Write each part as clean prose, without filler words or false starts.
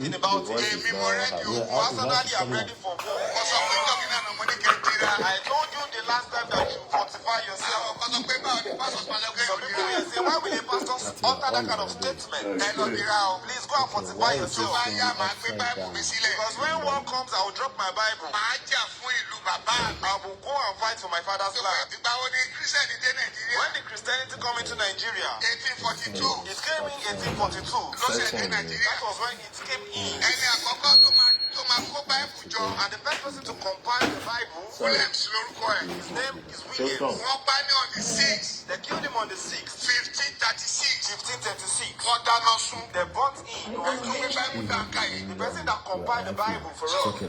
About personally, I'm ready for war. I told you the last time that you fortify yourself. Some people will say, why will a pastor utter that kind of statement? Please go and fortify yourself. Because when war comes, I will drop my Bible. I will go and fight for my father's land. When the Christianity came into Nigeria, 1842. It came in 1842. That was when it came in. And the first person to compile the Bible, his name is William. They killed him on the 6th, 1536. They brought in the person that compiled the Bible for us. Okay.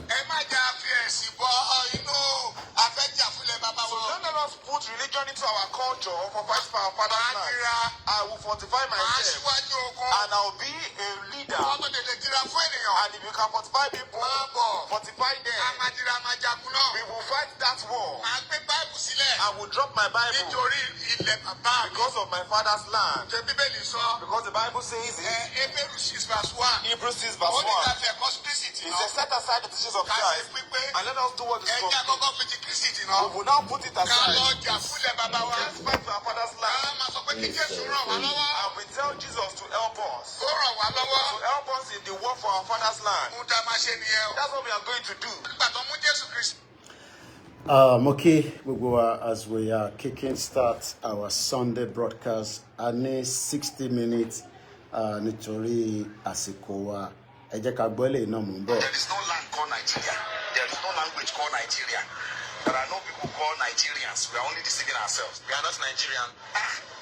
So don't let us put religion into our culture for fight for our father's land. I will fortify myself and I'll be a leader. And if you can fortify people, fortify them. We will fight that war. I will drop my Bible because of my father's land. Because the Bible says in Hebrews 6 verse 1. It says, set aside the teachings of Christ and let us do what is good. We will now put it aside. Let's fight for our father's land. And we tell Jesus to help us. To help us in the war for our father's land. That's what we are going to do. Okay, as we are kicking start our Sunday broadcast, I need 60 minutes. Nítorí àsìkò wa, ẹ jẹ́ ká gbọ́ eléyìí náà mú bọ̀. There is no land called Nigeria. There is no language called Nigeria. There are no people called Nigerians. We are only deceiving ourselves. We are not Nigerian.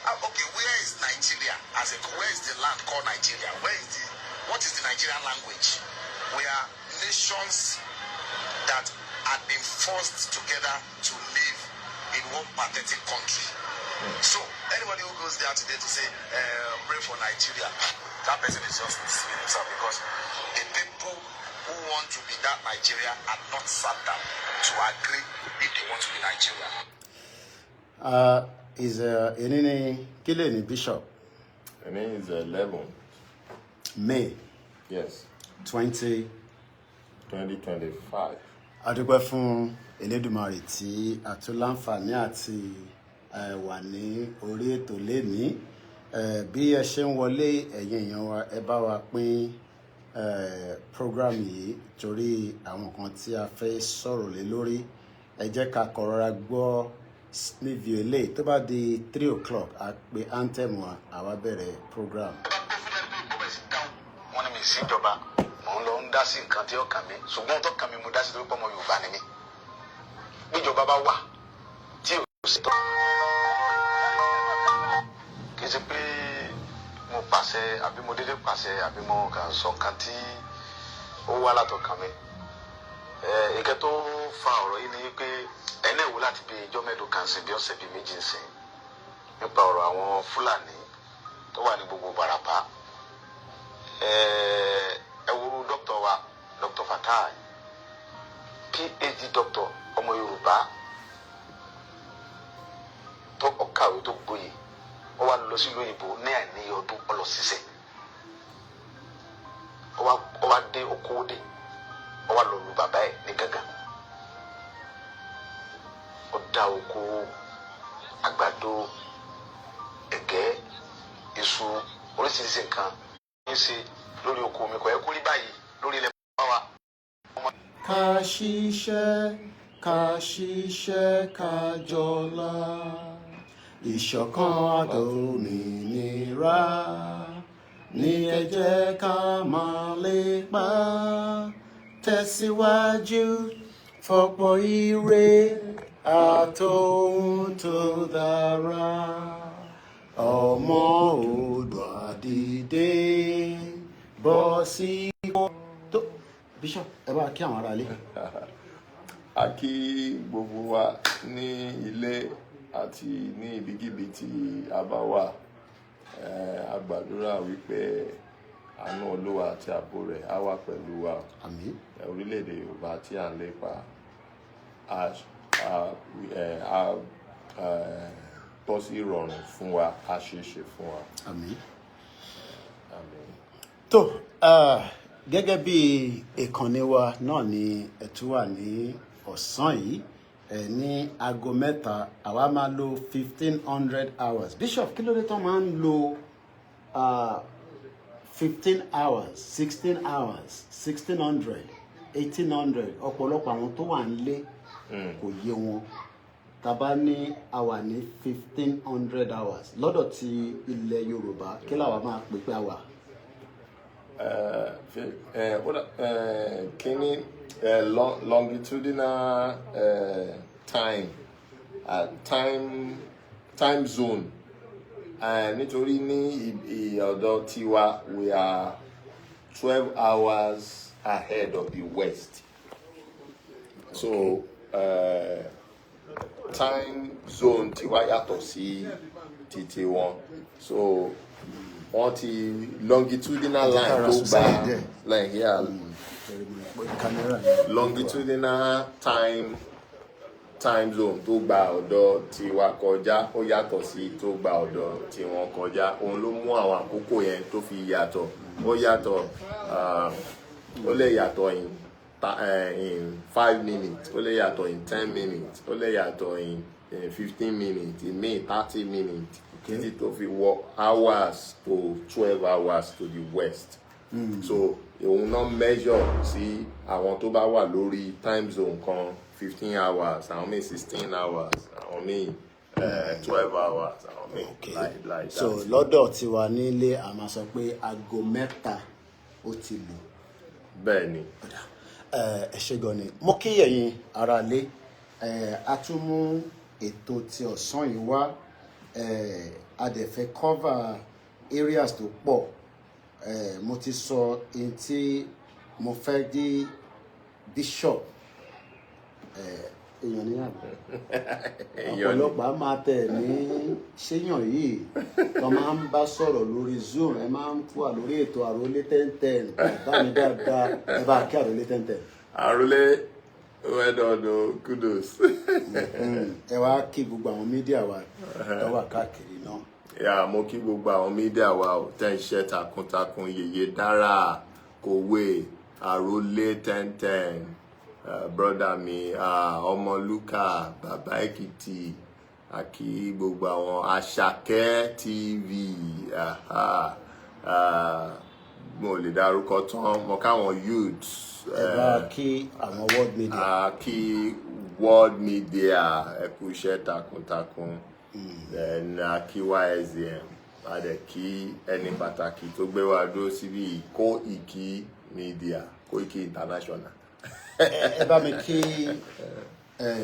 Okay, where is Nigeria? Where is the land called Nigeria? What is the Nigerian language? We are nations that had been forced together to live in one pathetic country. So anybody who goes there today to say pray for Nigeria, that person is just deceiving himself, because the people who want to be that Nigeria are not sat down to agree if they want to be Nigeria. Is any killing bishop? Her name is 11 May. Yes. 2025. Adúpẹ́ fún Elédùmarè tí a tún láǹfààní àti wà ní orí ètò lénìí. Bí ẹ ṣe ń wọlé, ẹ̀yin èèyàn wa, ẹ bá wa pín program yìí torí àwọn kan tí a fẹ́ sọ̀rọ̀ lé lórí. Ẹ jẹ́ ká kọ́ra gbọ́ níbi eléyìí tó bá di 3 o'clock a pè anthem wa, àwa bẹ̀rẹ̀ program. Wọ́n ní mi sí ìjọba, mò ń lọ ń dá sí nǹkan tí ó kàn mí, ṣùgbọ́n tó kàn mí mo dá sí torí pé ọmọ Yorùbá ni mí. Bí ìjọba bá wà tí ò sí tọ́, kì í ṣe pé mo pàṣẹ àbí mo dédé pàṣẹ àbí mo kàn sọ nǹkan tí ó wá látọkàn mi. Ìkẹ́ tó fa ọ̀rọ̀ yìí ni pé ẹni èwo láti bí ijọ́ mẹ́lòó kan sí bí ọ̀sẹ̀ bí méjì ń sìn nípa ọ̀rọ̀ àwọn Fúlàní tó wà ní gbogbo Bàràpá. Ẹ wo dókítà wa, Dr. Fatai, PhD doctor, ọmọ Yorùbá tó ọ̀kàwé tó gboyè, ó wá lọ sí lóyìnbó ní àìníye ọdún ọlọ ṣiṣẹ́. Ó wá dé okòó dé, ó wá lọ lu bàbá ẹ̀ ní gàngàn. Ó dá oko àgbàdo, ẹ̀gẹ́, iṣu, oríṣiríṣi nǹkan ń ṣe lórí oko mi. Kò yẹ kó rí báyìí lórí ilẹ̀ bàbá wa. Ká ṣiṣẹ́, ká ṣiṣẹ́, ká jọlá, ìṣọ̀kan àtòmìnira ní ẹ jẹ́ ká máa lépa, tẹ̀síwájú fọ́pọ̀ ire àtòhun tó dára, ọmọ Oòduà dìde bọ́ sípò. Bishop, ẹ bá kí àwọn ará ilé. A kí gbogbo wa ní ilé àti ní ibikíbi tí a bá wà. A gbàdúrà wípé àánú Olúwa àti ààbò rẹ̀ á wà pẹ̀lú wa. Àmín. Orílẹ̀-èdè Yorùbá tí à ń lépa tọ́ sí ìrọ̀rùn fún wa, á ṣe é ṣe fún wa. Àmín. Àmín. Tó gẹ́gẹ́ bí ìkànnì wa náà ni ẹ tún wà ní ọ̀sán yìí ní aago mẹ́ta àwa máa lo 1500 hours. Bishop, kí ló dé tó máa ń lo 15 hours, 16 hours, 1600, 1800? Ọ̀pọ̀lọpọ̀ àwọn tó wà nílé kò yé wọn. Tàbá ní àwa ní 1500 hours lọ́dọ̀ ti ilẹ̀ Yorùbá, kí làwa máa pè pé àwa? Longitudinal time zone. Nítorí ní ọ̀dọ̀ tiwa we are 12 hours ahead of the West. So time zone tiwa yàtọ̀ sí títí wọn. So wọ́n ti longitudinal line tó gba like here longitudinal time zone tó gba ọ̀dọ̀ tiwa kọjá ó yàtọ̀ sí tó gba ọ̀dọ̀ tí wọ́n kọjá. Òun ló mú àwọn àkókò yẹn tó fi yàtọ̀. Ó yàtọ̀ ó lè yàtọ̀ in 5 minutes, ó lè yàtọ̀ in 10 minutes, ó lè yàtọ̀ in 15 minutes, in 30 minutes. Títí tó fi wọ hours to 12 hours to the west. So òun náà measure sí àwọn tó bá wà lórí time zone kan 15 hours, àwọn míì 16 hours, àwọn míì 12 hours, àwọn míì like that. So lọ́dọ̀ tiwa nílé a máa sọ pé aago mẹ́ta ó ti lù. Bẹ́ẹ̀ ni. Ẹ ṣé gan ni. Mo kí ẹ̀yin aráalé, a tún mú ètò ti ọ̀sán yìí wá. A dẹ̀ fẹ́ cover areas tó pọ̀. Mo ti sọ in tí mo fẹ́ dé Bishop èèyàn ní àgbẹ̀ ọ̀pọ̀lọpọ̀ máa tẹ̀ ní ṣéyàn yìí tó máa ń bá sọ̀rọ̀ lórí Zoom. Ẹ máa ń wà lórí ètò Àrólé 1010 bá mi dáadáa, ẹ bá kí Àrólé 1010. Àrólé wẹ́dọ̀ọ̀dọ̀ kudos. Ẹ wá kí gbogbo àwọn mídíà wa tó wà káàkiri náà. Mo kí gbogbo àwọn mídíà wa ò tẹ́ iṣẹ́ takuntakun. Yèyé dára kòwé Àrólé 1010, brother mi Ọmọlúkà bàbá Èkìtì, àkí gbogbo àwọn Àṣàkẹ́ TV, mo lè dárúkọ tán. Mo káwọn youths. Ẹ bá kí àwọn world media. Kí world media ẹ kú iṣẹ́ takuntakun. Then kí YSM, a dẹ̀ kí ẹni pàtàkì tó gbé wa dúró síbí Koikimedia, Koiki International. Ẹ bá mi kí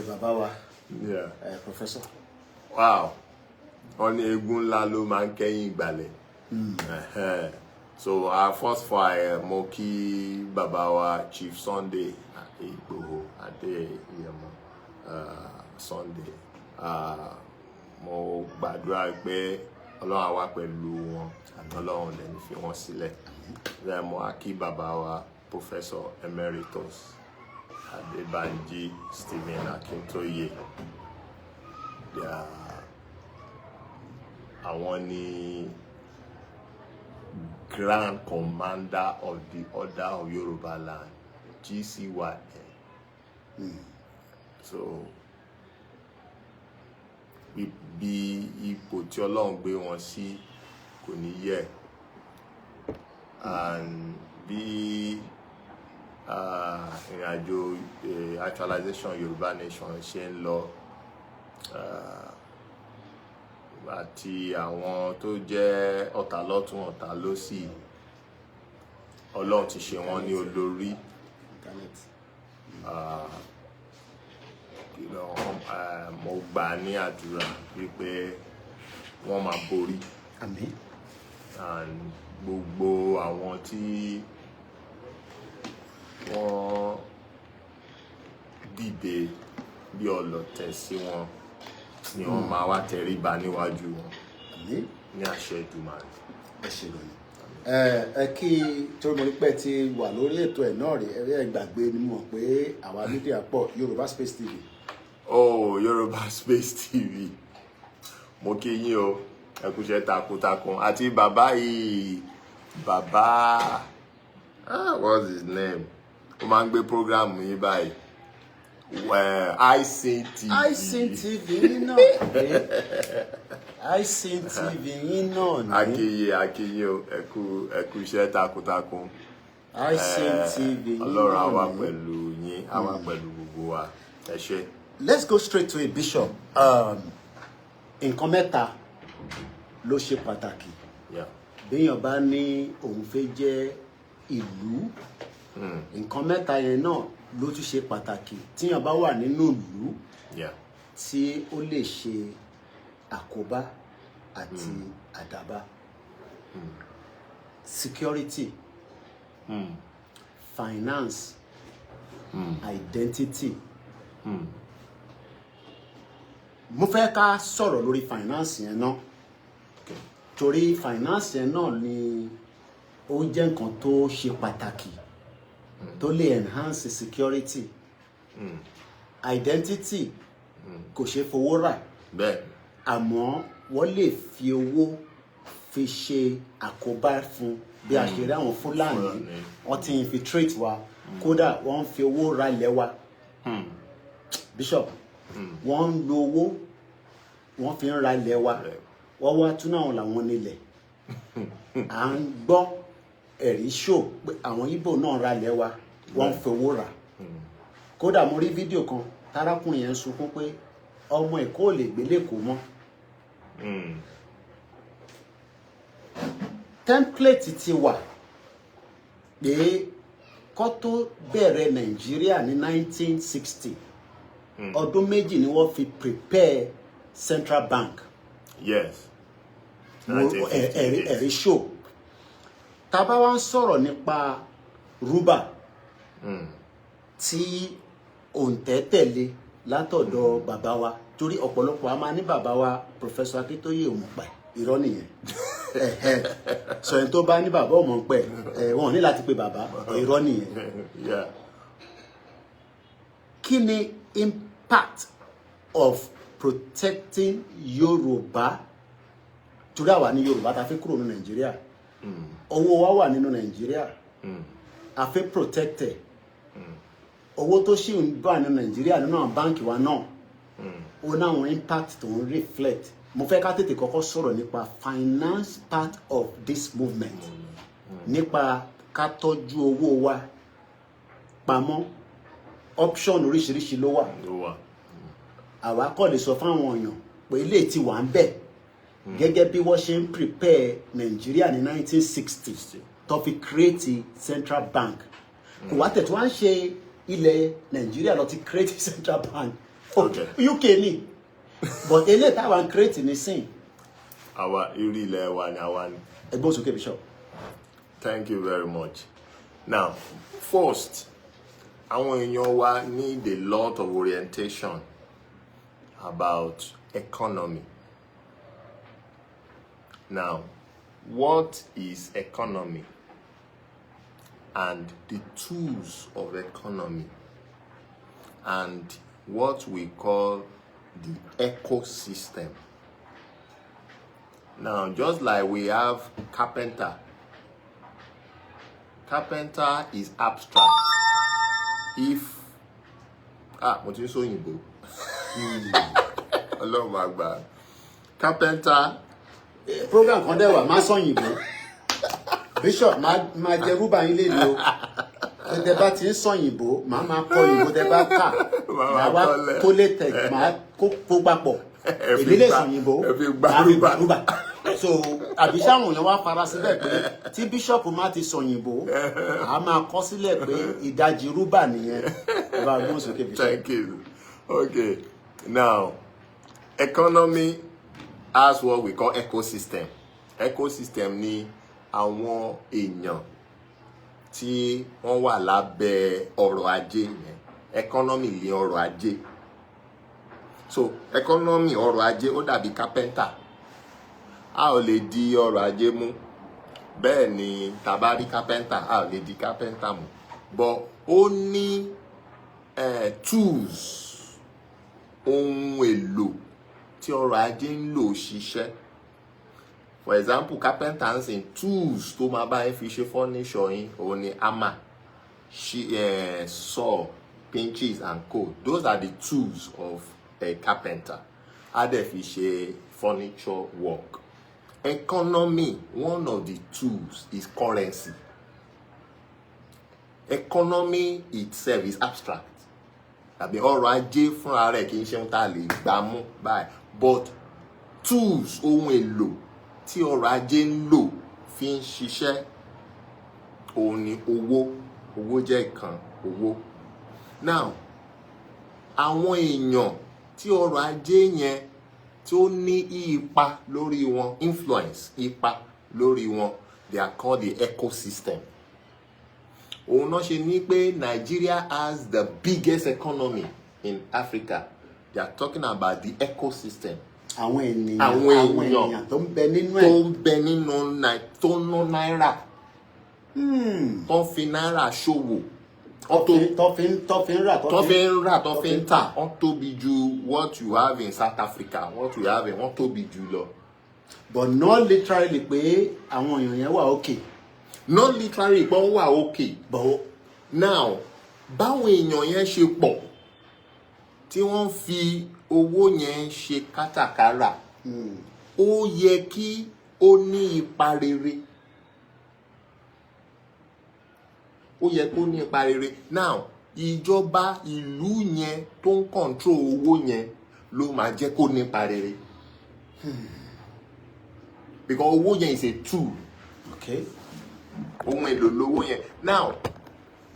bàbá wa, professor. Wow, wọ́n ní eégún ńlá ló máa ń kẹ́yìn ìgbàlẹ̀. So our first fire, mo kí bàbá wa Chief Sunday Igboho Adéyẹmọ Sunday. Mo gbàdúrà pé Ọlọ́run á wà pẹ̀lú wọn, Ọlọ́run lè ní fi wọ́n sílẹ̀. Mo kí bàbá wa Professor Emeritus Adébánjí Stephen Akintoye. Àwọn ni Grand Commander of the Order of Yoruba Land, GCYN. So bí ipò tí Ọlọ́run gbé wọn sí kò ní yẹ̀. And bí ìrìnàjò actualization Yorùbá nation ṣe ń lọ, àti àwọn tó jẹ́ ọ̀tá lọ́tún ọ̀tá lósì, Ọlọ́run ti ṣe wọ́n ní olórí. Mo gbà ní àdúrà wípé wọ́n máa borí. Àmín. And gbogbo àwọn tí wọ́n dìde bí ọlọ̀tẹ̀ sí wọn ni wọ́n máa wá tẹríba níwájú wọn. Àmín. Ní àṣẹ Èdùmàrè. Ẹ ṣé lónìí. Ẹ kí tó mo rí pé ti wà lórí ètò ẹ̀ náà rí ẹ gbàgbé ni mo mọ̀ pé àwa mídíà pọ̀ Yorùbá Space TV. Oh, Yoruba Space TV. Mo kí yín o. Ẹ kú iṣẹ́ takuntakun. Àti bàbá yìí, bàbá What's his name? Ó máa ń gbé program yìí báyìí. iSing TV yín náà iSing TV yín náà ni. Akiye o, ẹ kú iṣẹ́ takuntakun. iSing TV yín náà ni. Ọlọ́run á wà pẹ̀lú yín, á wà pẹ̀lú gbogbo wa. Ẹ ṣé. Let's go straight to it, Bishop. Nǹkan mẹ́ta ló ṣe pàtàkì. Béèyàn bá ní òun fẹ́ jẹ́ ìlú, nǹkan mẹ́ta yẹn náà ló tún ṣe pàtàkì tíyàn bá wà nínú ìlú tí ó lè ṣe àkóbá àti àdábá. Security, finance, identity. Mo fẹ́ ká sọ̀rọ̀ lórí finance yẹn náà. Torí finance yẹn náà ni ó jẹ́ nǹkan tó ṣe pàtàkì tó lè enhance security. Identity kò ṣe fowó rà. Àmọ́ wọ́n lè fi owó fi ṣe àkóbá fún bí a ṣe rí àwọn Fúlàní wọ́n ti infiltrate wa kódà wọ́n fi owó ra ilẹ̀ wa. Bishop, wọ́n ń lo owó wọ́n fi ń ra ilẹ̀ wa wọ́n wá tún náà làwọn nílẹ̀. À ń gbọ́ ẹ̀rí show pé àwọn Ìgbò náà ra ilẹ̀ wa wọ́n fi owó rà. Kódà mo rí fídíò kan tárákùnrin yẹn sunkún pé ọmọ Èkó ò lè gbé l'Èkó mọ́. Template ti wà pé kó tó bẹ̀rẹ̀ Nàìjíríà ní 1960 ọdún méjì ni wọ́n fi prepare Central Bank. Yes. Ẹ̀rí show. Tá bá wá ń sọ̀rọ̀ nípa rúbà tí òǹtẹ̀ tẹ̀lé látọ̀dọ̀ bàbá wa torí ọ̀pọ̀lọpọ̀ a máa ní bàbá wa Professor Akintoye Òmùpá irọ́ nìyẹn. Sọ ẹni tó bá ní bàbá Òmùpá wọn ní láti pe bàbá irọ́ nìyẹn. Kí ni impact of protecting Yoruba? Torí àwa ní Yorùbá tá fẹ́ kúrò ní Nàìjíríà. Owó wa wà nínú Nàìjíríà. A fẹ́ protected. Owó tó ṣì ń bá nínú Nàìjíríà nínú àwọn báǹkì wa náà. Ó náà wọn impact tó ń reflect. Mo fẹ́ ká tètè kọ́kọ́ sọ̀rọ̀ nípa finance part of this movement. Nípa ká tọ́jú owó wa pamọ́. Option oríṣiríṣi ló wà. Àwa kọ́ lè sọ fáwọn èèyàn pé ilé tí wà ń bẹ̀ gẹ́gẹ́ bí wọ́n ṣe ń prepare Nigeria ní 1960 tó fi create Central Bank. Kò wá tẹ̀tù wá ń ṣe ilẹ̀ Nigeria lọ ti create Central Bank. UK ni but eléyìí táwa ń create ní sìn. Àwa irú ilẹ̀ wa ni àwa ni. Ẹgbọ́n sókè Bishop. Thank you very much. Now, first, àwọn èèyàn wa need a lot of orientation about economy. Now, what is economy and the tools of economy and what we call the ecosystem? Now, just like we have carpenter. Carpenter is abstract. If mo ti ń sọ òyìnbó. Ọlọ́run máa gbà. Carpenter. Program kan dẹ̀ wà máa sọ òyìnbó. Bishop máa jẹ rúbà yín lé ní o. Tẹ bá ti ń sọ òyìnbó, máa kọ òyìnbó tẹ bá kà. Máa wá tó lè tẹ̀ máa kó papọ̀. Èmi lè sọ òyìnbó. Máa fi gbà rúbà. So àbí sáwọn èèyàn wá fara síbẹ̀ pé tí Bishop máa ti sọ òyìnbó, a máa kọ sílẹ̀ pé ìdajì rúbà nìyẹn. Thank you. Okay. Now, economy has what we call ecosystem. Ecosystem ni àwọn èèyàn tí wọ́n wà lábẹ́ ọrọ̀ ajé yẹn. Economy ni ọrọ̀ ajé. So, economy ọrọ̀ ajé ó dàbí carpenter. A ò lè di ọrọ̀ ajé mú. Bẹ́ẹ̀ ni tá bá rí carpenter, a ò lè di carpenter mú. But ó ní tools, ohun èlò tí ọrọ̀ ajé ń lò ṣiṣẹ́. for example carpenters in tools tó máa bá fi ṣe furniture yín òun ni hammer, saw, pinches and co. Those are the tools of a carpenter. Á dẹ̀ fi ṣe furniture work. Economy, one of the tools is currency. Economy itself is abstract. Tàbí ọrọ̀ ajé fúnra rẹ̀ kì í ṣe ohun tá a lè gbà mú báyìí. But tools, ohun èlò tí ọrọ̀ ajé ń lò fi ń ṣiṣẹ́ òun ni owó. Owó jẹ́ ìkan owó. Now, àwọn èèyàn tí ọrọ̀ ajé yẹn tí ó ní ipa lórí wọn, influence, ipa lórí wọn, they are called the ecosystem. Òun náà ṣe ní pé Nigeria has the biggest economy in Africa. They are talking about the ecosystem. Àwọn ènìyàn tó ń bẹ nínú ẹ̀. Tó ń bẹ nínú tó ń ná náírà. Tó ń fi náírà ṣòwò. Tó fi ń rà, tó fi ń tà. Wọ́n tóbi ju what you have in South Africa. What you have in wọ́n tóbi jù lọ. But not literally pé àwọn èèyàn yẹn wà okay. Not literally pé wọ́n wà okay. But now, báwọn èèyàn yẹn ṣe pọ̀ tí wọ́n fi owó yẹn ṣe kátàkárà, ó yẹ kí ó ní ipa rere. Ó yẹ kó ní ipa rere. Now, ìjọba ìlú yẹn tó ń control owó yẹn ló máa jẹ́ kó ní ipa rere. Because owó yẹn is a tool. Okay. Ohun èlò lówó yẹn. Now,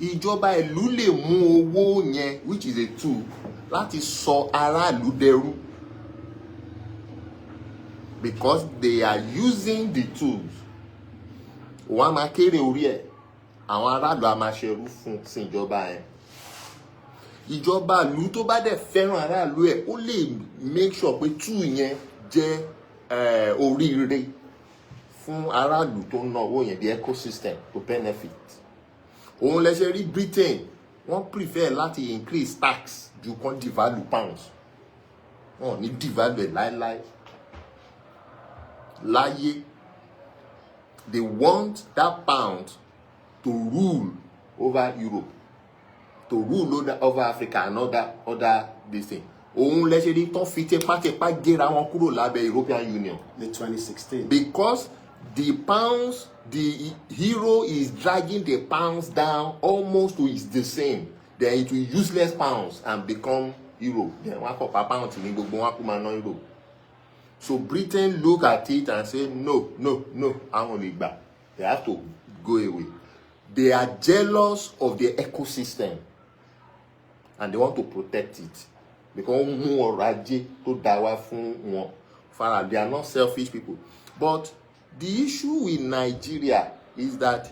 ìjọba ìlú lè mú owó yẹn, which is a tool, láti sọ aráàlú dẹrú. Because they are using the tools. Wọ́n á máa kéré orí ẹ̀. Àwọn aráàlú á máa ṣerú fún sí ìjọba yẹn. Ìjọba ìlú tó bá dẹ̀ fẹ́ràn aráàlú ẹ̀, ó lè make sure pé tool yẹn jẹ́ oríire fún aráàlú tó ń ná owó yẹn, the ecosystem to benefit. Òun lẹ ṣe rí Britain, wọ́n prefer láti increase tax ju kán devalue pounds. Wọ́n ní devalue láéláé. Láyé, they want that pound to rule over Europe, to rule over Africa and other this thing. Òun lẹ ṣe rí tán fi tipátipá gẹ́ra wọn kúrò lábẹ́ European Union. In 2016. Because the pounds, the euro is dragging the pounds down almost to the same. Then it will useless pounds and become euro. Then wọ́n kọ́ pa pounds ní gbogbo wọn kó máa ná euro. So Britain look at it and say no, àwọn lè gbà. They have to go away. They are jealous of the ecosystem and they want to protect it. Because wọ́n mú ọrọ̀ ajé tó dá wá fún wọn. They are not selfish people. But the issue with Nigeria is that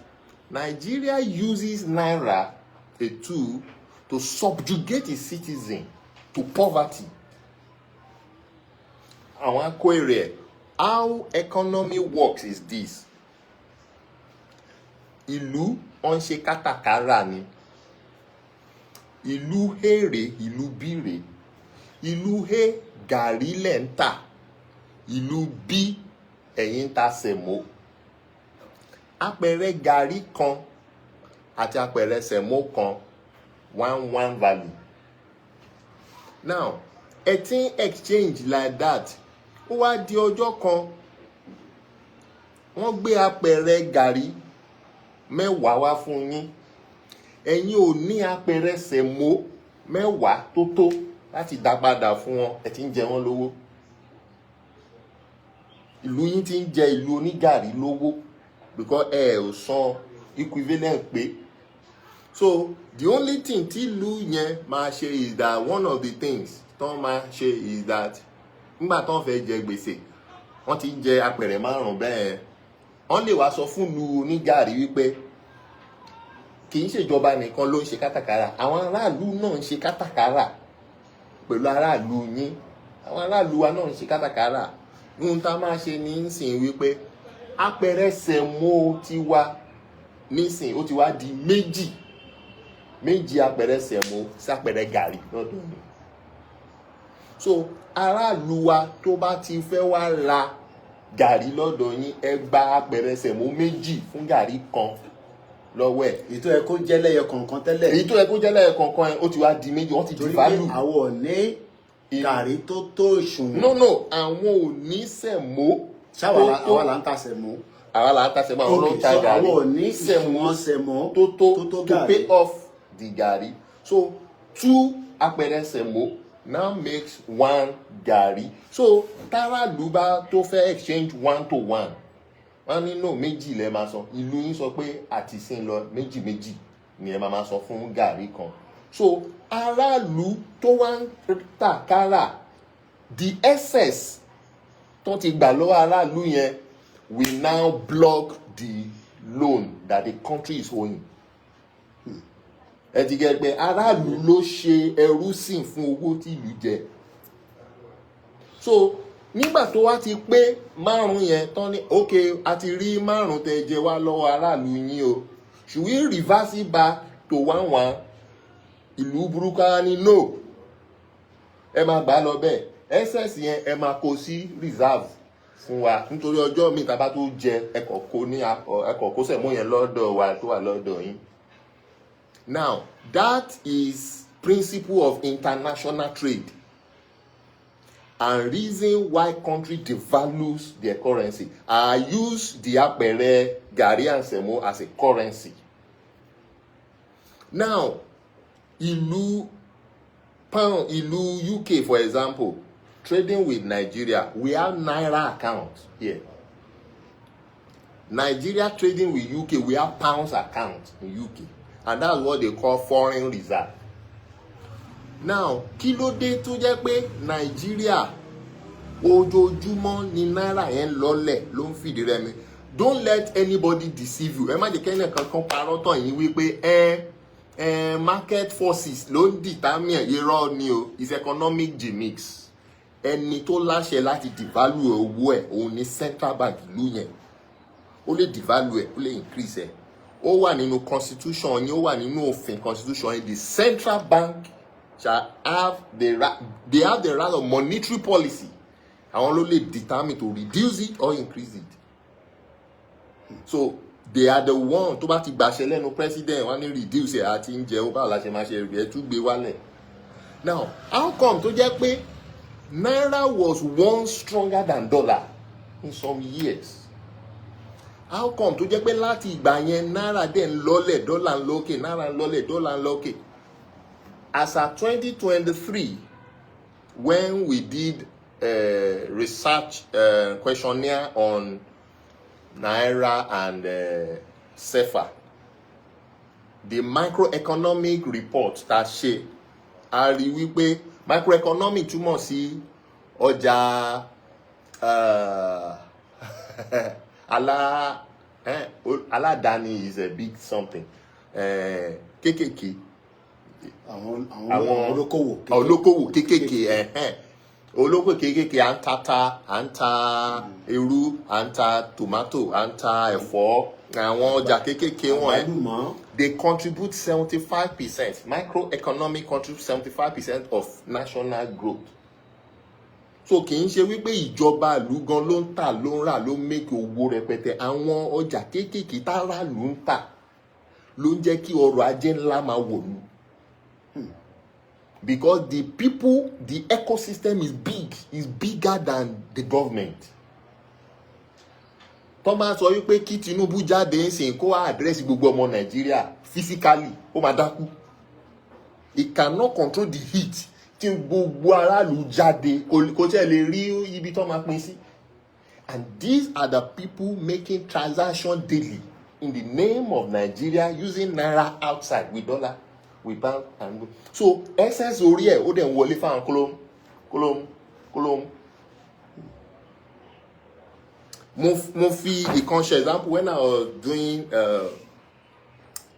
Nigeria uses Naira, a tool, to subjugate its citizens to poverty. Àwọn akó èrè, how economy works is this. Ìlú wọ́n ṣe kátàkárà ni. Ìlú èrè, ìlú bírè. Ìlú he gàrí lẹ̀ ń tà. Ìlú bí ẹ̀yin ta sẹ̀mó. Apẹ̀rẹ̀ gàrí kan àti apẹ̀rẹ̀ sẹ̀mó kan 1 value. Now, ẹ̀tín exchange like that. Ó wá di ọjọ́ kan wọ́n gbé apẹ̀rẹ̀ gàrí 10 wá fún yín. Ẹ̀yin ò ní apẹ̀rẹ̀ sẹ̀mó 10 tó láti dá padà fún wọn. Ẹ ti ń jẹ wọ́n lówó. Ìlú yín ti ń jẹ ìlú onígàrí lówó because ò san equivalent pé. So the only thing tí ìlú yẹn máa ṣe is that one of the things tán máa ṣe is that nígbà tán fẹ́ jẹ gbèsè wọ́n ti jẹ apẹ̀rẹ̀ 5 bẹ́ẹ̀. Wọ́n lè wá sọ fún ìlú onígàrí wípé kì í ṣèjọba nìkan ló ń ṣe kátàkárà, àwọn aráàlú náà ń ṣe kátàkárà pẹ̀lú aráàlú yín. Àwọn aráàlú wa náà ń ṣe kátàkárà. Ohun tá máa ṣe ní ìsìn wípé apẹ̀rẹ̀ sẹ̀mó ti wá nísìn ó ti wá di méjì apẹ̀rẹ̀ sẹ̀mó sí apẹ̀rẹ̀ gàrí lọ́dún ni. So aráàlú wa tó bá ti fẹ́ wá ra gàrí lọ́dọ̀ yín ẹ gba apẹ̀rẹ̀ sẹ̀mó méjì fún gàrí kan lọ́wọ́ ẹ̀. èyí tó yẹ kó jẹ́ lẹ́yọ kọ̀ọ̀kan tẹ́lẹ̀. èyí tó yẹ kó jẹ́ lẹ́yọ kọ̀ọ̀kan ẹ̀ ó ti wá di méjì wọ́n ti di value. torí pé àwọn ò ní gàrí tó tó ìṣùwọ̀n. no àwọn ò ní sẹ̀mó. àwa là ń ta sẹ̀mó. àwa là ń ta sẹ̀mó àwọn ló ń ta gàrí. àwọn ò ní ìṣùwọ̀n sẹ̀mó tó pay off the gàrí. So 2 apẹ̀rẹ̀ sẹ̀mó now makes 1 gàrí. So táràlú bá tó fẹ́ exchange 1 to 1 wọ́n ní no méjì lẹ máa san. ìlú yín sọ pé àti sin lọ méjì ni ẹ máa san fún gàrí kan. So aráàlú tó wá ń tàkárà the excess tó ti gbà lọ́wọ́ aráàlú yẹn will now block the loan that the country is owing. ẹ ti gẹ́ pé aráàlú ló ṣe ẹrú sìn fún owó tí ìlú jẹ. So nígbà tó wá ti pé 5 yẹn tán ní ok a ti rí 5 tẹ jẹ wá lọ́wọ́ aráàlú yín o, should we reverse it back to 1-1? ìlú burúkú á ní no, ẹ máa gbà lọ bẹ́ẹ̀, excess yẹn ẹ máa kó sí reserve fún wa nítorí ọjọ́ mi tàbá tó jẹ ẹkọ̀ kó sẹ̀mú yẹn lọ́dọ̀ wa tó wà lọ́dọ̀ yín. Now that is principle of international trade and reason why country devalues their currency. I use the apẹ̀rẹ̀ gàrí and sẹ̀mó as a currency. Now ìlú UK for example, trading with Nigeria, we have naira account here. Nigeria trading with UK, we have pounds account in UK, and that's what they call foreign reserve. Now kí ló dé tó jẹ́ pé Nigeria ojoojúmọ́ ni náírà yẹn lọ́lẹ̀ ló ń fìdí rẹmi? Don't let anybody deceive you. ẹ má jẹ́ kẹ́ni kankan parọ́ tàn yín wípé market forces ló ń determine irọ́ ni o. Is economic gimmicks. Ẹni tó láṣẹ láti devalue owó ẹ̀ òun ni central bank ìlú yẹn. Ó lè devalue ẹ̀, ó lè increase ẹ̀. Ó wà nínú constitution yín, ó wà nínú òfin constitution yín. The central bank shall have the right, they have the right of monetary policy. Àwọn ló lè determine to reduce it or increase it. So they are the one tó bá ti gbàṣẹ lẹ́nu president wọ́n ní reduce ẹ̀ àti ń jẹun báwo la ṣe máa ṣe ẹ̀ tún gbé wálẹ̀. Now how come tó jẹ́ pé naira was once stronger than dollar in some years? How come tó jẹ́ pé láti ìgbà yẹn náírà dẹ̀ ń lọ́lẹ̀, dọ́là ń lókè, náírà ń lọ́lẹ̀, dọ́là ń lókè? As at 2023, when we did research questionnaire on naira and sefa, the microeconomic report tá ṣe a rí wípé microeconomic túmọ̀ sí ọjà aládàáni is a big something kékèké àwọn olókòwò kékèké olókòwò kékèké à ń tata, à ń ta irú, à ń ta tomato, à ń ta ẹ̀fọ́, àwọn ọjà kékèké wọn they contribute 75%. Microeconomic contribute 75% of national growth. So kì í ṣe wípé ìjọba ìlú gan ló ń tà, ló ń rà, ló ń make owó rẹpẹtẹ. Àwọn ọjà kékèké tára ló ń tà ló ń jẹ́ kí ọrọ̀ ajé ńlá máa wọ̀lú. Because the people, the ecosystem is bigger than the government. Thomas sọ wípé kí Tinubu jáde ń sìn kó address gbogbo ọmọ Nàìjíríà physically, ó máa dákú. He cannot control the heat. Tí gbogbo aráàlú jáde kò tẹ́ lè rí ibi tó máa pín sí. And these are the people making transactions daily in the name of Nigeria using naira outside with dollar, with pound and gold. So excess orí ẹ̀ ó dẹ̀ ń wọlé fáwọn kólómù. Mo fi ìkan ṣe example when I was doing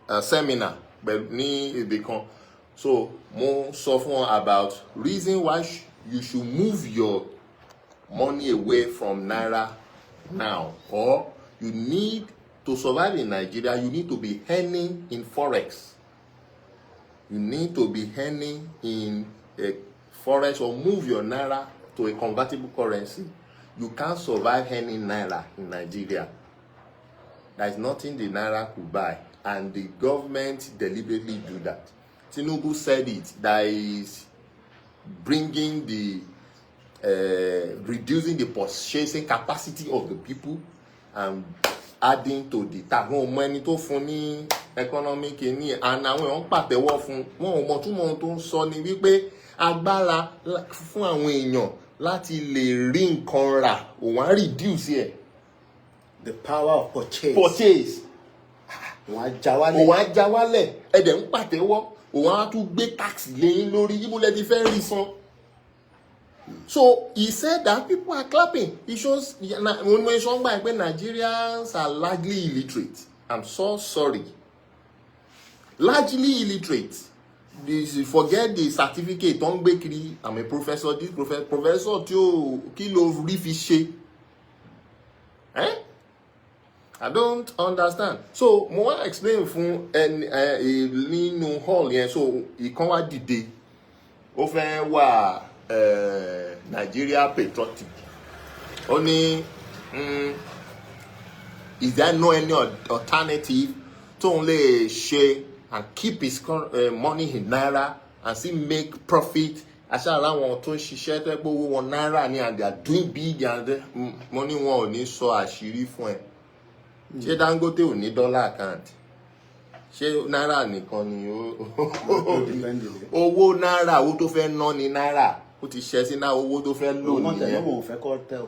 a seminar ní ibì kan. So mo sọ fún about reason why you should move your money away from naira now, or you need to survive in Nigeria, you need to be earning in forex. You need to be earning in a forex or move your naira to a convertible currency. you can't survive any naira in Nigeria. There is nothing the naira could buy, and the government deliberately do that. Tinubu said it, that is bringing the reducing the purchasing capacity of the people and adding to the tax. Wọn mọ ẹni tó fún ní economic ní and àwọn èèyàn pàtẹ́wọ́ fún wọn ò mọ túmọ̀ tó ń sọ ni wípé agbára fún àwọn èèyàn láti lè rí nǹkan rà òun á reduce ẹ̀. The power of purchase. Òun á já wálẹ̀ ẹ̀dẹ̀ ń pàtẹ́wọ́ òun á tún gbé tax lẹ́yìn lórí ibo lẹ ti fẹ́ rí san. So he said that people are clapping. It shows when Nigerians are largely illiterate. I'm so sorry. Largely illiterate. Forget the certificate. Don't bakery. I'm a professor. This professor too. Kilo rifiche. I don't understand. So more explain fún nínú hall yẹn. So ìkan wá dìde. Ó fẹ́ wà Nigeria patriotic. Only is there no any alternative to only share and keep his money in naira and still make profit? Aṣáára wọn tó ń ṣiṣẹ́ tó gbówó wọn náírà ni, and they are doing big, and money wọn ò ní sọ àṣírí fún ẹ. Ṣé Dangote ò ní dollar account? Ṣé náírà nìkan ni owó náírà owó tó fẹ́ ná ní náírà? Ó ti ṣe sí náà owó tó fẹ́ lò nìyẹn. Wọ́n fẹ́ kó tẹ̀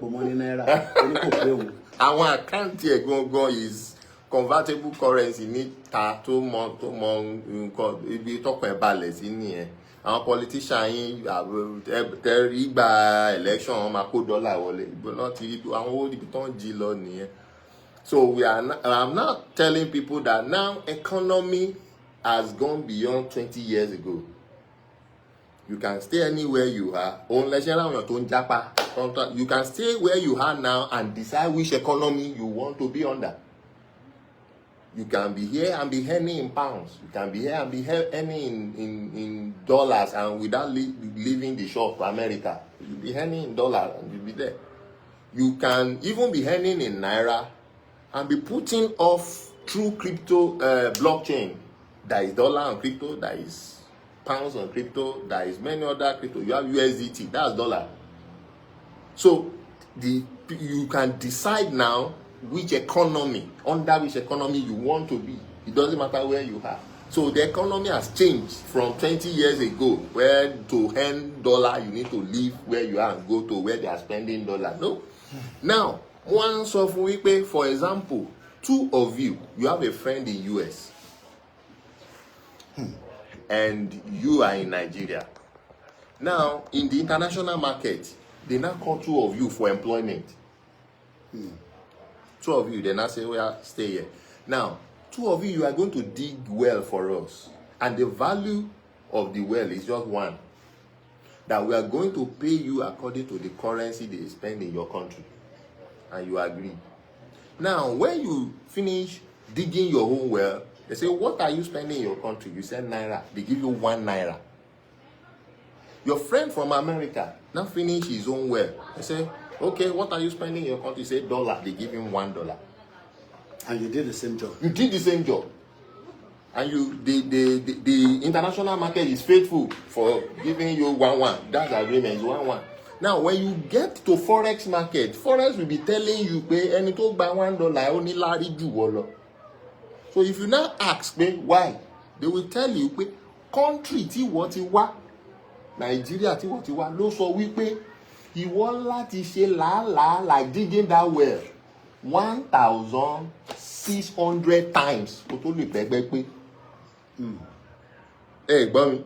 pọ̀ mọ́ ní náírà. Oníkò pé òun. Àwọn àkáǹtì ẹ̀ gangan is convertible currency níta tó mọ nǹkan ibi tọkàn ẹ̀ balẹ̀ sí nìyẹn. Àwọn politician yín tẹ̀rí gba election wọn máa kó dọ́là wọlé. Ìbò náà ti rí àwọn owó ibi tó ń jí lọ nìyẹn. So I'm not telling people that now economy has gone beyond 20 years ago. You can stay anywhere you are. You can stay where you are now and decide which economy you want to be under. You can be here and be earning in pounds. You can be here and be earning in dollars, and without leaving the shore to America. You'll be earning in dollars and you'll be there. You can even be earning in naira and be putting off through crypto blockchain. There is dollar and crypto, there is pounds on crypto, there is many other crypto. You have USDT, that's dollar. So you can decide now which economy, under which economy you want to be. It doesn't matter where you are. So the economy has changed from 20 years ago, where to earn dollar you need to leave where you are and go to where they are spending dollar. No. Now, once of week, for example, two of you have a friend in US. And you are in Nigeria. Now, in the international market, they now call two of you for employment. Two of you, they now say, well, stay here. Now, two of you are going to dig well for us. And the value of the well is just one. That we are going to pay you according to the currency they spend in your country. And you agree. Now, when you finish digging your own well, they say, what are you spending in your country? You say naira. They give you 1 naira. Your friend from America now finish his own well. They say, okay, what are you spending in your country? You say dollar. They give him $1. And you did the same job. You did the same job. And the international market is faithful for giving you 1-1. That's agreement is 1-1. Now, when you get to forex market, forex will be telling you, pay any to buy $1 only larry do. So if you now ask me why, they will tell you, country ti what you want, Nigeria ti what you want, no so we pay. He won't let you say like digging that well 1,600 times. Hey, Bobby.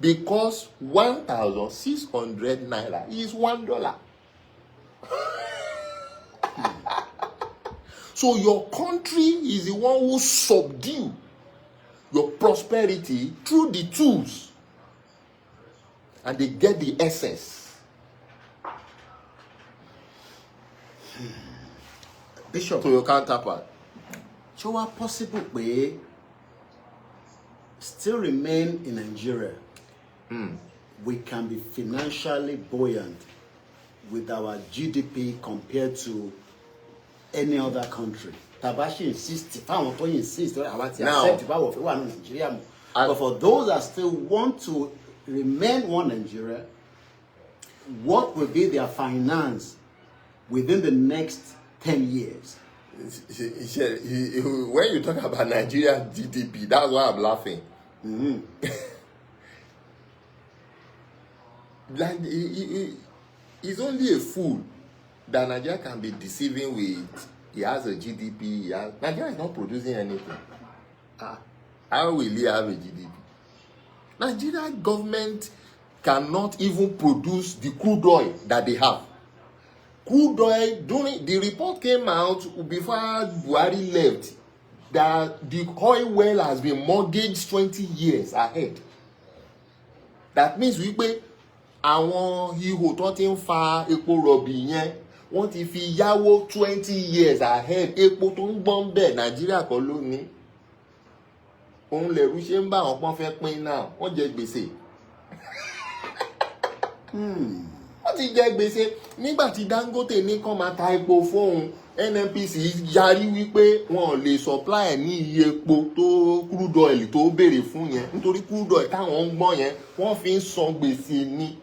Because 1,600 naira is $1. So your country is the one who subdue your prosperity through the tools, and they get the essence. Bishop, to your counterpart. So how possible we still remain in Nigeria? We can be financially buoyant with our GDP compared to any other country. Tabashi insists, if I want to insist, I want to accept if I want to Nigeria. But for those that still want to remain one Nigeria, what will be their finance within the next 10 years? When you talk about Nigeria GDP, that's why I'm laughing. Like, he's only a fool that Nigeria can be deceiving with. He has a GDP. Nigeria is not producing anything. How will he have a GDP? Nigeria government cannot even produce the crude oil that they have. Crude oil, during the report came out before Buhari left, that the oil well has been mortgaged 20 years ahead. That means we pay àwọn ihò tó ti ń fa epo rọ̀bì yẹn, wọ́n ti fi yáwó 20 years ahead. Epo tó ń gbọ́n bẹ̀ Nàìjíríà kọ́ ló ní. Òun lẹ̀rú ṣe ń bá àwọn pọ́n fẹ́ pín náà, wọ́n jẹ gbèsè. Wọ́n ti jẹ gbèsè nígbà tí Dangote ní kán máa ta epo fóun. NNPC yarí wípé wọn ò lè supply ní iye epo tó crude oil tó béèrè fún yẹn, nítorí crude oil táwọn ń gbọ́n yẹn wọ́n fi ń san gbèsè ní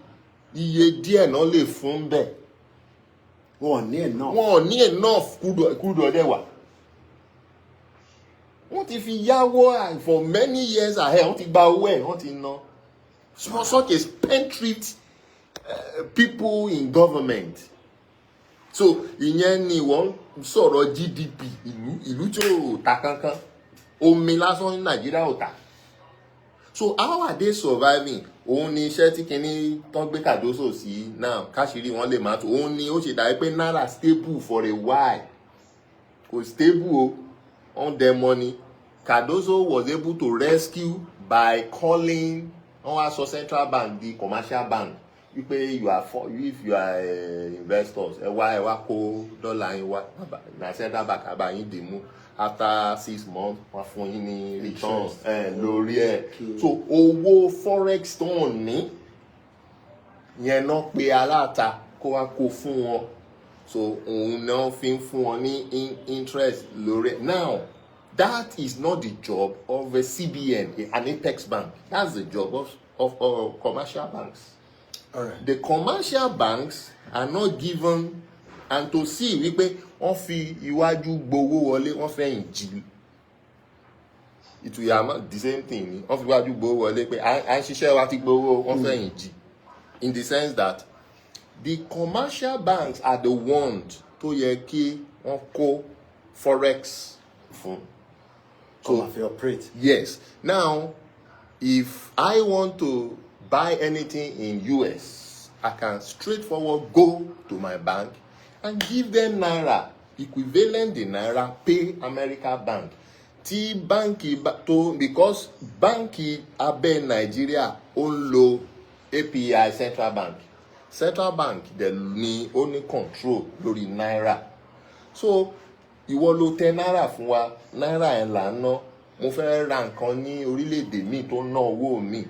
iye díẹ̀ náà lè fún bẹ́ẹ̀. Wọn ò ní enough crude oil dẹ̀ wà. Wọ́n ti fi yáwó for many years ahead, wọ́n ti gba owó ẹ̀, wọ́n ti ná. Such a spendthrift people in government. So ìyẹn ni wọ́n sọ̀rọ̀ GDP ìlú tí ó ta kankan, omi lásán ní Nàìjíríà ò ta. So how are they surviving? Òun ni iṣẹ́ tí kìíní tán gbé Cardoso sí náà káṣírí wọn lè máa tó. Òun ni ó ṣe dàbí pé náírà stable for a while. Kò stable o, on their money. Cardoso was able to rescue by calling our central bank, the commercial bank. If you are investors, ẹ wá kó dọ́là yín wá, na central bank àbá yín dì mú after 6 months wọ́n fún yín ní returns lórí ẹ̀. So owó forex tó ń ní yẹn náà pé aláta kó wá kó fún wọn. So òun náà fi ń fún wọn ní interest lórí ẹ̀. Now that is not the job of a CBN, an apex bank. That's the job of commercial banks. All right. The commercial banks are not given, and to see wípé wọ́n fi iwájú gbowó wọlé, wọ́n fẹ́ jí. It will amount the same thing. Wọ́n fi iwájú gbowó wọlé pé à ń ṣiṣẹ́ wa ti gbowó, wọ́n fẹ́ jí. In the sense that the commercial banks are the ones tó yẹ kí wọ́n kó forex fún. So if you operate. Yes. Now, if I want to buy anything in US, I can straightforward go to my bank and give them naira, equivalent the naira, pay America bank. Tí báńkì tó, because báńkì abẹ́ Nigeria ó ń lo API central bank. Central bank dẹ̀ ní ó ní control lórí naira. So ìwọ ló tẹ náírà fún wa, náírà ẹ̀ là ń ná. Mo fẹ́ ra nǹkan ní orílẹ̀-èdè míì tó ná owó mi.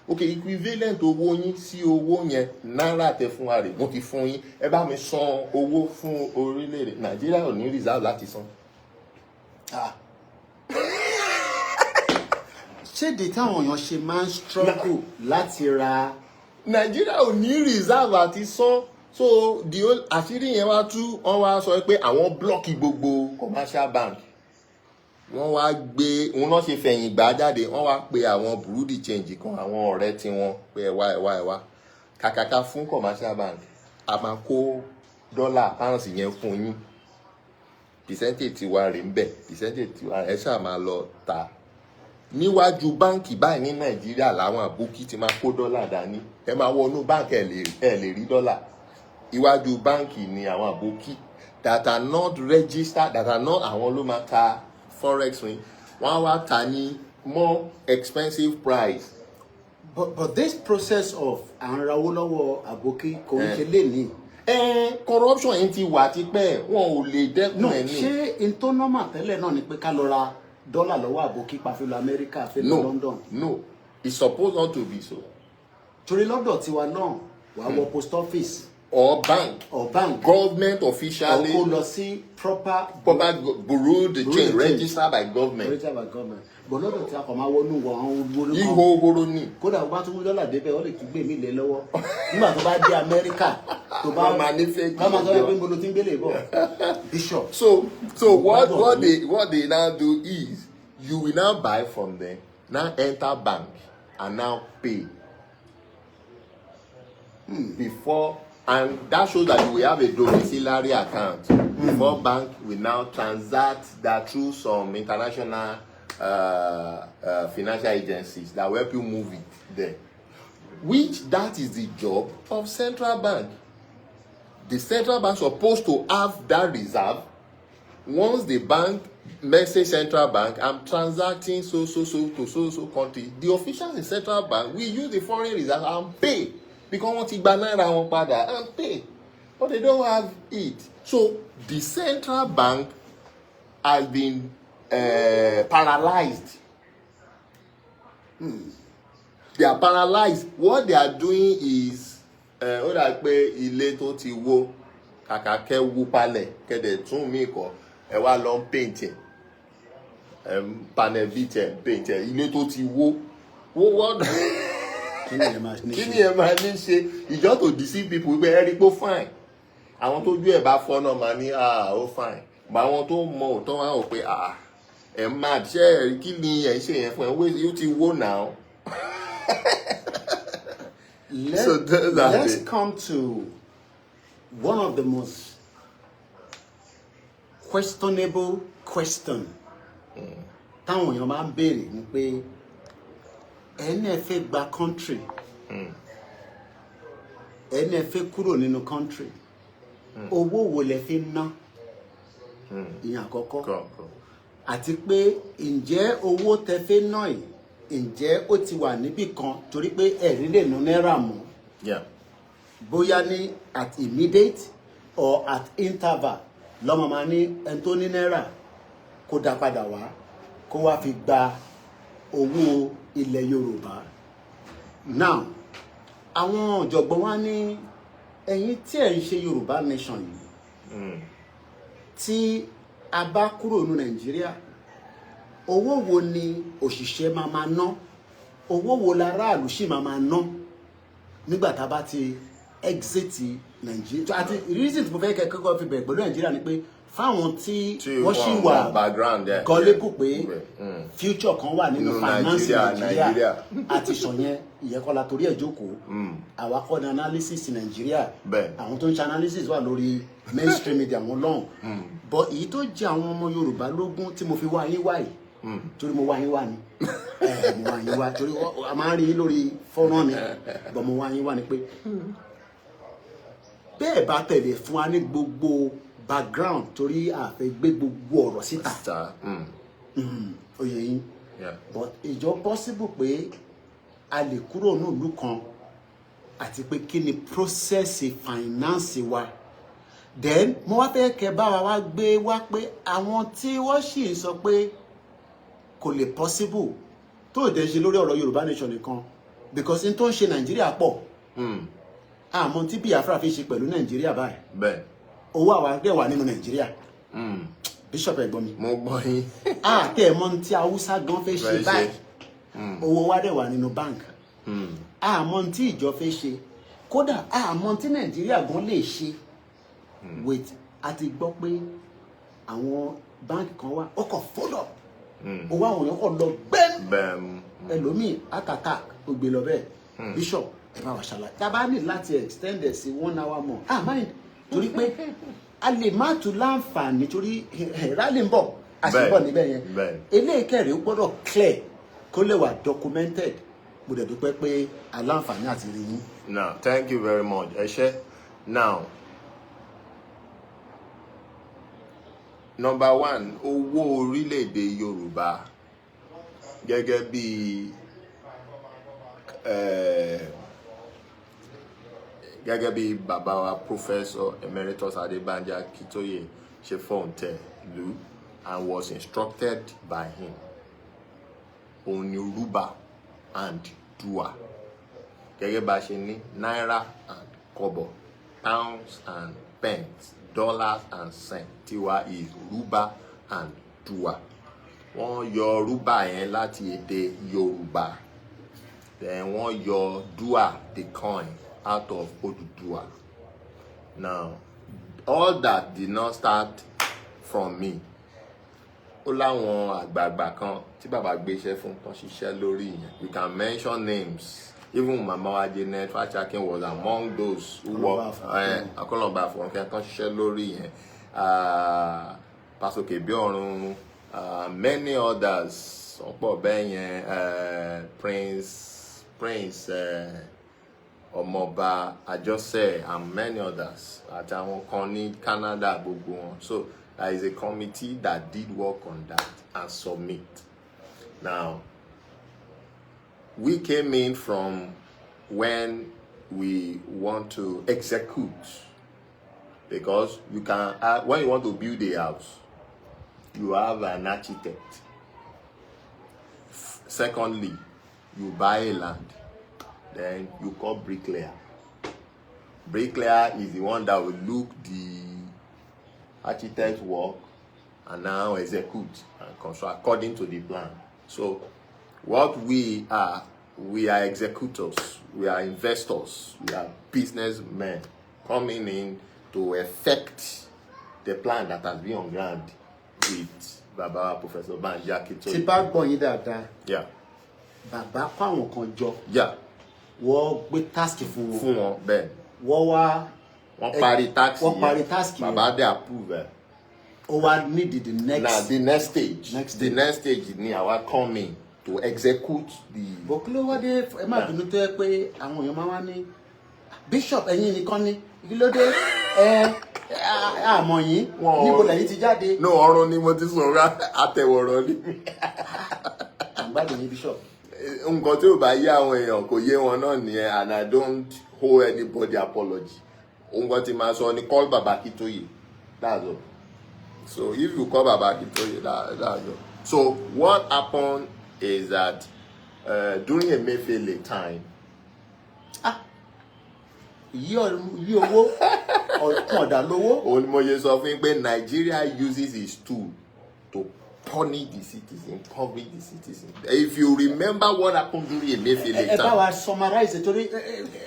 Okay, equivalent owó yín sí owó yẹn náírà tẹ fún wa rè, mo ti fún yín, ẹ bá mi san owó fún orílẹ̀-èdè Nàìjíríà ò ní reserve láti san. Ṣé di táwọn èèyàn ṣe máa ń struggle láti ra? Nàìjíríà ò ní reserve àti san. So the whole àṣírí yẹn wá tú, wọ́n wá sọ pé àwọn blọ́ọ̀kì gbogbo commercial bank. Wọ́n wá gbé, òun náà ṣe fẹ̀yìn gbà jáde, wọ́n wá pe àwọn bureau de change kan, àwọn ọ̀rẹ́ tí wọ́n pé ẹ wá. Kàkàkà fún commercial bank, a máa kó dọ́là pounds yẹn fún yín. Percentage tiwa rè ń bẹ̀, percentage tiwa ẹ ṣáà máa lọ ta. Níwájú báǹkì báyìí ní Nàìjíríà làwọn àbókí ti máa kó dọ́là dání. Ẹ máa wọnú báǹkì ẹ lè rí dọ́là. Iwájú báǹkì ni àwọn àbókí that are not registered, that are not àwọn ló máa ta forex win. Wọ́n wá ta ní more expensive price. But this process of àǹrawó lọ́wọ́ àbókí kò ń ṣe lè ní. Corruption yìí ti wà tipẹ́, wọn ò lè dẹ́kun ẹ̀ ní. Ṣé into normal tẹ́lẹ̀ náà ni pé ká lọ ra dọ́là lọ́wọ́ àbókí pàfẹ́ lọ Amẹ́ríkà fẹ́ lọ London? No, it's supposed not to be so. Torí lọ́dọ̀ tiwa náà wàá wọ post office or bank government officially proper bureau de change registered by government. But lọ́dọ̀ tí a kò máa wọnú wọ àwọn olórí kan. Ihò horo ni. Kódà bó bá tún dọ́là débẹ̀ ó lè tún gbé mi lé lọ́wọ́. Nígbà tó bá dé Amẹ́ríkà tó bá máa sọ pé mo lo ti ń gbélé bọ̀. Bishop. So what they now do is you will now buy from them, now enter bank and now pay before, and that shows that you will have a domiciliary account before bank will now transact that through some international financial agencies that will help you move it there, which that is the job of central bank. The central bank supposed to have that reserve. Once the bank message central bank, I'm transacting so to so country, the officials in central bank will use the foreign reserve and pay, because wọ́n ti gba náírà wọn padà and pay, but they don't have it. So the central bank has been paralyzed. They are paralyzed. What they are doing is ó dà pé ilé tó ti wó kàkà kẹ́ wó palẹ̀ kẹ́dẹ̀ tún mí kọ́ ẹ wá lọ paint ẹ̀ panel beat ẹ̀ paint ẹ̀ ilé tó ti wó wọ́n kí ni ẹ máa ní ṣe ìjọ to deceive people wípé ẹ rí pé ó fine, àwọn tó jú ẹ̀ bá fọ́ náà máa ní ó fine, but àwọn tó mọ òótọ́ wá ò pé ẹ̀ máa ṣe kí ni ẹ̀ ń ṣe yẹn fún ẹ̀ yóò ti wó now. Let's come to one of the most questionable question táwọn èèyàn máa ń béèrè ni pé ẹni ẹ fẹ́ gba country, ẹni ẹ fẹ́ kúrò nínú country, owó wo lẹ fi ná, ìyẹn àkọ́kọ́, àti pé ǹjẹ́ owó tẹ fẹ́ ná yìí ǹjẹ́ ó ti wà níbì kan torí pé ẹ̀rí lè ná náírà mọ́, bóyá ní at immediate or at interval lọ́mọ máa ní ẹni tó ní náírà kó dá padà wá kó wá fi gba owó ilẹ̀ Yorùbá. Now àwọn ọ̀jọ̀gbọ́n wa ní ẹ̀yin tí ẹ̀ ń ṣe Yorùbá nation yìí tí a bá kúrò ní Nàìjíríà, owó wo ni òṣìṣẹ́ máa ná, owó wo láràlú sì máa ná nígbà tá a bá ti exit Nàìjíríà. Àti reason tí mo fẹ́ kẹ́kọ̀ọ́ fi bẹ̀rẹ̀ pẹ̀lú Nàìjíríà ni pé fáwọn tí wọ́n sì wà gọ́lébù pé future kan wà nínú finance Nàìjíríà àti sọ̀yẹn ìyẹ́kọ́lá torí ẹ̀ jókòó, àwa kọ́ ní analysis Nàìjíríà, àwọn tó ń ṣe analysis wà lórí mainstream media wọn lọ́hùn, but èyí tó jẹ́ àwọn ọmọ Yorùbá lógún tí mo fi wá yín wáyìí torí mo wá yín wá ni mo wá yín wá torí a máa ń rí lórí fọ́nrán mi, but mo wá yín wá ni pé bẹ́ẹ̀ bá tẹ̀lé fún wa ní gbogbo background torí a fẹ́ gbé gbogbo ọ̀rọ̀ síta oyè yín, but ìjọ possible pé a lè kúrò ní ìlú kan àti pé kí ni process finance wa, then mo wá fẹ́ kẹ́ bá wa gbé wá pé àwọn tí wọ́n sì ń sọ pé kò lè possible tó dẹ̀ ṣe lórí ọ̀rọ̀ Yorùbá nation nìkan, because n tó ń ṣe Nàìjíríà pọ̀, àmọ́ tí Biafra fi ṣe pẹ̀lú Nàìjíríà báyìí, owó àwa dẹ̀ wà nínú Nàìjíríà. Bishop ẹ̀gbọ́n mi, mo gbọ́ yín, tẹ́ ẹ mọ̀ tí Haúsá gan fẹ́ ṣe báyìí, owó wa dẹ̀ wà nínú bank, àmọ́ tí ìjọ fẹ́ ṣe, kódà àmọ́ tí Nàìjíríà gan lè ṣe. Wait, a ti gbọ́ pé àwọn báńkì kan wà ọkọ̀ fọ́lọ̀, owó àwọn èèyàn kọ̀ lọ gbẹ́m, ẹlòmíì àtàtà ògbè lọ bẹ́ẹ̀. Bishop ẹ bá wa ṣàlàyé, tá a bá ní láti extend ẹ̀ sí 1 hour more, mind torí pé a lè má tún láǹfààní torí rally ń bọ̀ àṣìbọ̀ níbẹ̀ yẹn, eléyìí kẹrì ó gbọ́dọ̀ clear kó lè wà documented. Mo dẹ̀ dúpẹ́ pé aláǹfààní àti rí yín. Now thank you very much ẹ ṣé. Now number one, owó orílẹ̀-èdè Yorùbá gẹ́gẹ́ bí bàbá wa Professor Emeritus Adébánjí Akíntóyè ṣe fọ́ǹtẹ̀ lù and was instructed by him, òun ni rúbà and dùà, gẹ́gẹ́ bá ṣe ní náírà and kọ́bọ̀ pounds and pence, dollars and cents. Tiwa is Ruba and Dua. Wọ́n yọ Ruba yẹn láti èdè Yoruba. Then wọ́n yọ Dua, the coin, out of Odùduwà. Now, all that did not start from me. Ó láwọn àgbààgbà kan tí bàbá gbéṣẹ́ fún tán ṣiṣẹ́ lórí yẹn. You can mention names. Even Mama Wajenet Fachakin was among those who were Akolomba for tán ṣiṣẹ́ lórí yẹn. Pastor Kebiorun, many others. Ọ̀pọ̀ bẹ́ẹ̀ yẹn, Prince Omoba Ajose, and many others. Àtàwọn kan ní Canada gbogbo wọn. So there is a committee that did work on that and submit. Now, we came in from when we want to execute, because you can, when you want to build a house, you have an architect. Secondly, you buy a land, then you call bricklayer. Bricklayer is the one that will look the architect's work and now execute and construct according to the plan. So what we are executors, we are investors, we are businessmen coming in to effect the plan that has been on ground with Baba Professor Banji Akintoye. Tí bá gbọ́ yín dáadáa. Yeah. Bàbá kó àwọn kan jọ. Yeah. Wọ́n gbé task fún wọn. Fún wọn bẹ́ẹ̀. Wọ́n parí task. Wọ́n parí task. Bàbá dé approve. Ó wá need the next. Now the next stage. The next stage ni àwa coming to execute the. Bòkúló wá dé ẹ má bínú tó yẹ pé àwọn èèyàn máa wá ní Bishop ẹ̀yin nìkan ni kí ló dé àmọ́ yín níbo lẹ́yìn ti jáde. No, ọ̀run ni mo ti sọ̀rọ̀ àtẹ̀wọ̀rọ̀ ni. Àgbàdo yín Bishop. Nǹkan tí ò bá yé àwọn èèyàn kò yé wọn náà nìyẹn, and I don't owe anybody apology. Nǹkan tí màá sọ ni call Baba Akintoye. That's all. So if you call Baba Akintoye, that's all. So what happened is that during a Emefiele time. Yí owó ọ̀kan ọ̀dà lówó. Òun ni mo ṣe sọ fún yín pé Nigeria uses its tool to punish the citizen, cover the citizen. If you remember what happened during Emefiele time. Ẹ bá wa summarize torí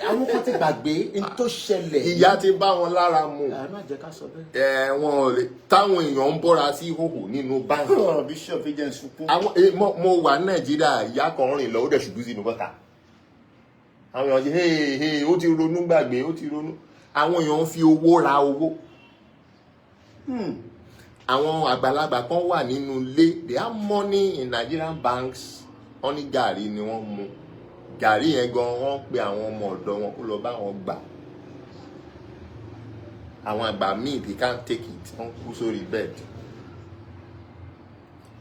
àwọn kan ti gbàgbé n tó ṣẹlẹ̀. Ìyà ti bá wọn lára mu. Má jẹ́ ká sọ bẹ́ẹ̀. Wọn ò lè táwọn èèyàn ń bọ́ra sí ìhòhò nínú báńkì. Bishop agent sunkún. Mo wà ní Nàìjíríà, ìyá kan rìn lọ ó dẹ̀ ṣubú sínú bọ́tà. Àwọn èèyàn ṣe ó ti ronú gbàgbé, ó ti ronú. Àwọn èèyàn ń fi owó ra owó. Àwọn àgbàlagbà kan wà nínú ilé, they have money in Nigerian banks. Wọ́n ní gàrí ni wọ́n mu. Gàrí yẹn gan wọ́n pe àwọn ọmọ ọ̀dọ́ wọn kó lọ bá wọn gbà. Àwọn àgbà míì they can't take it, wọ́n kú sórí bed.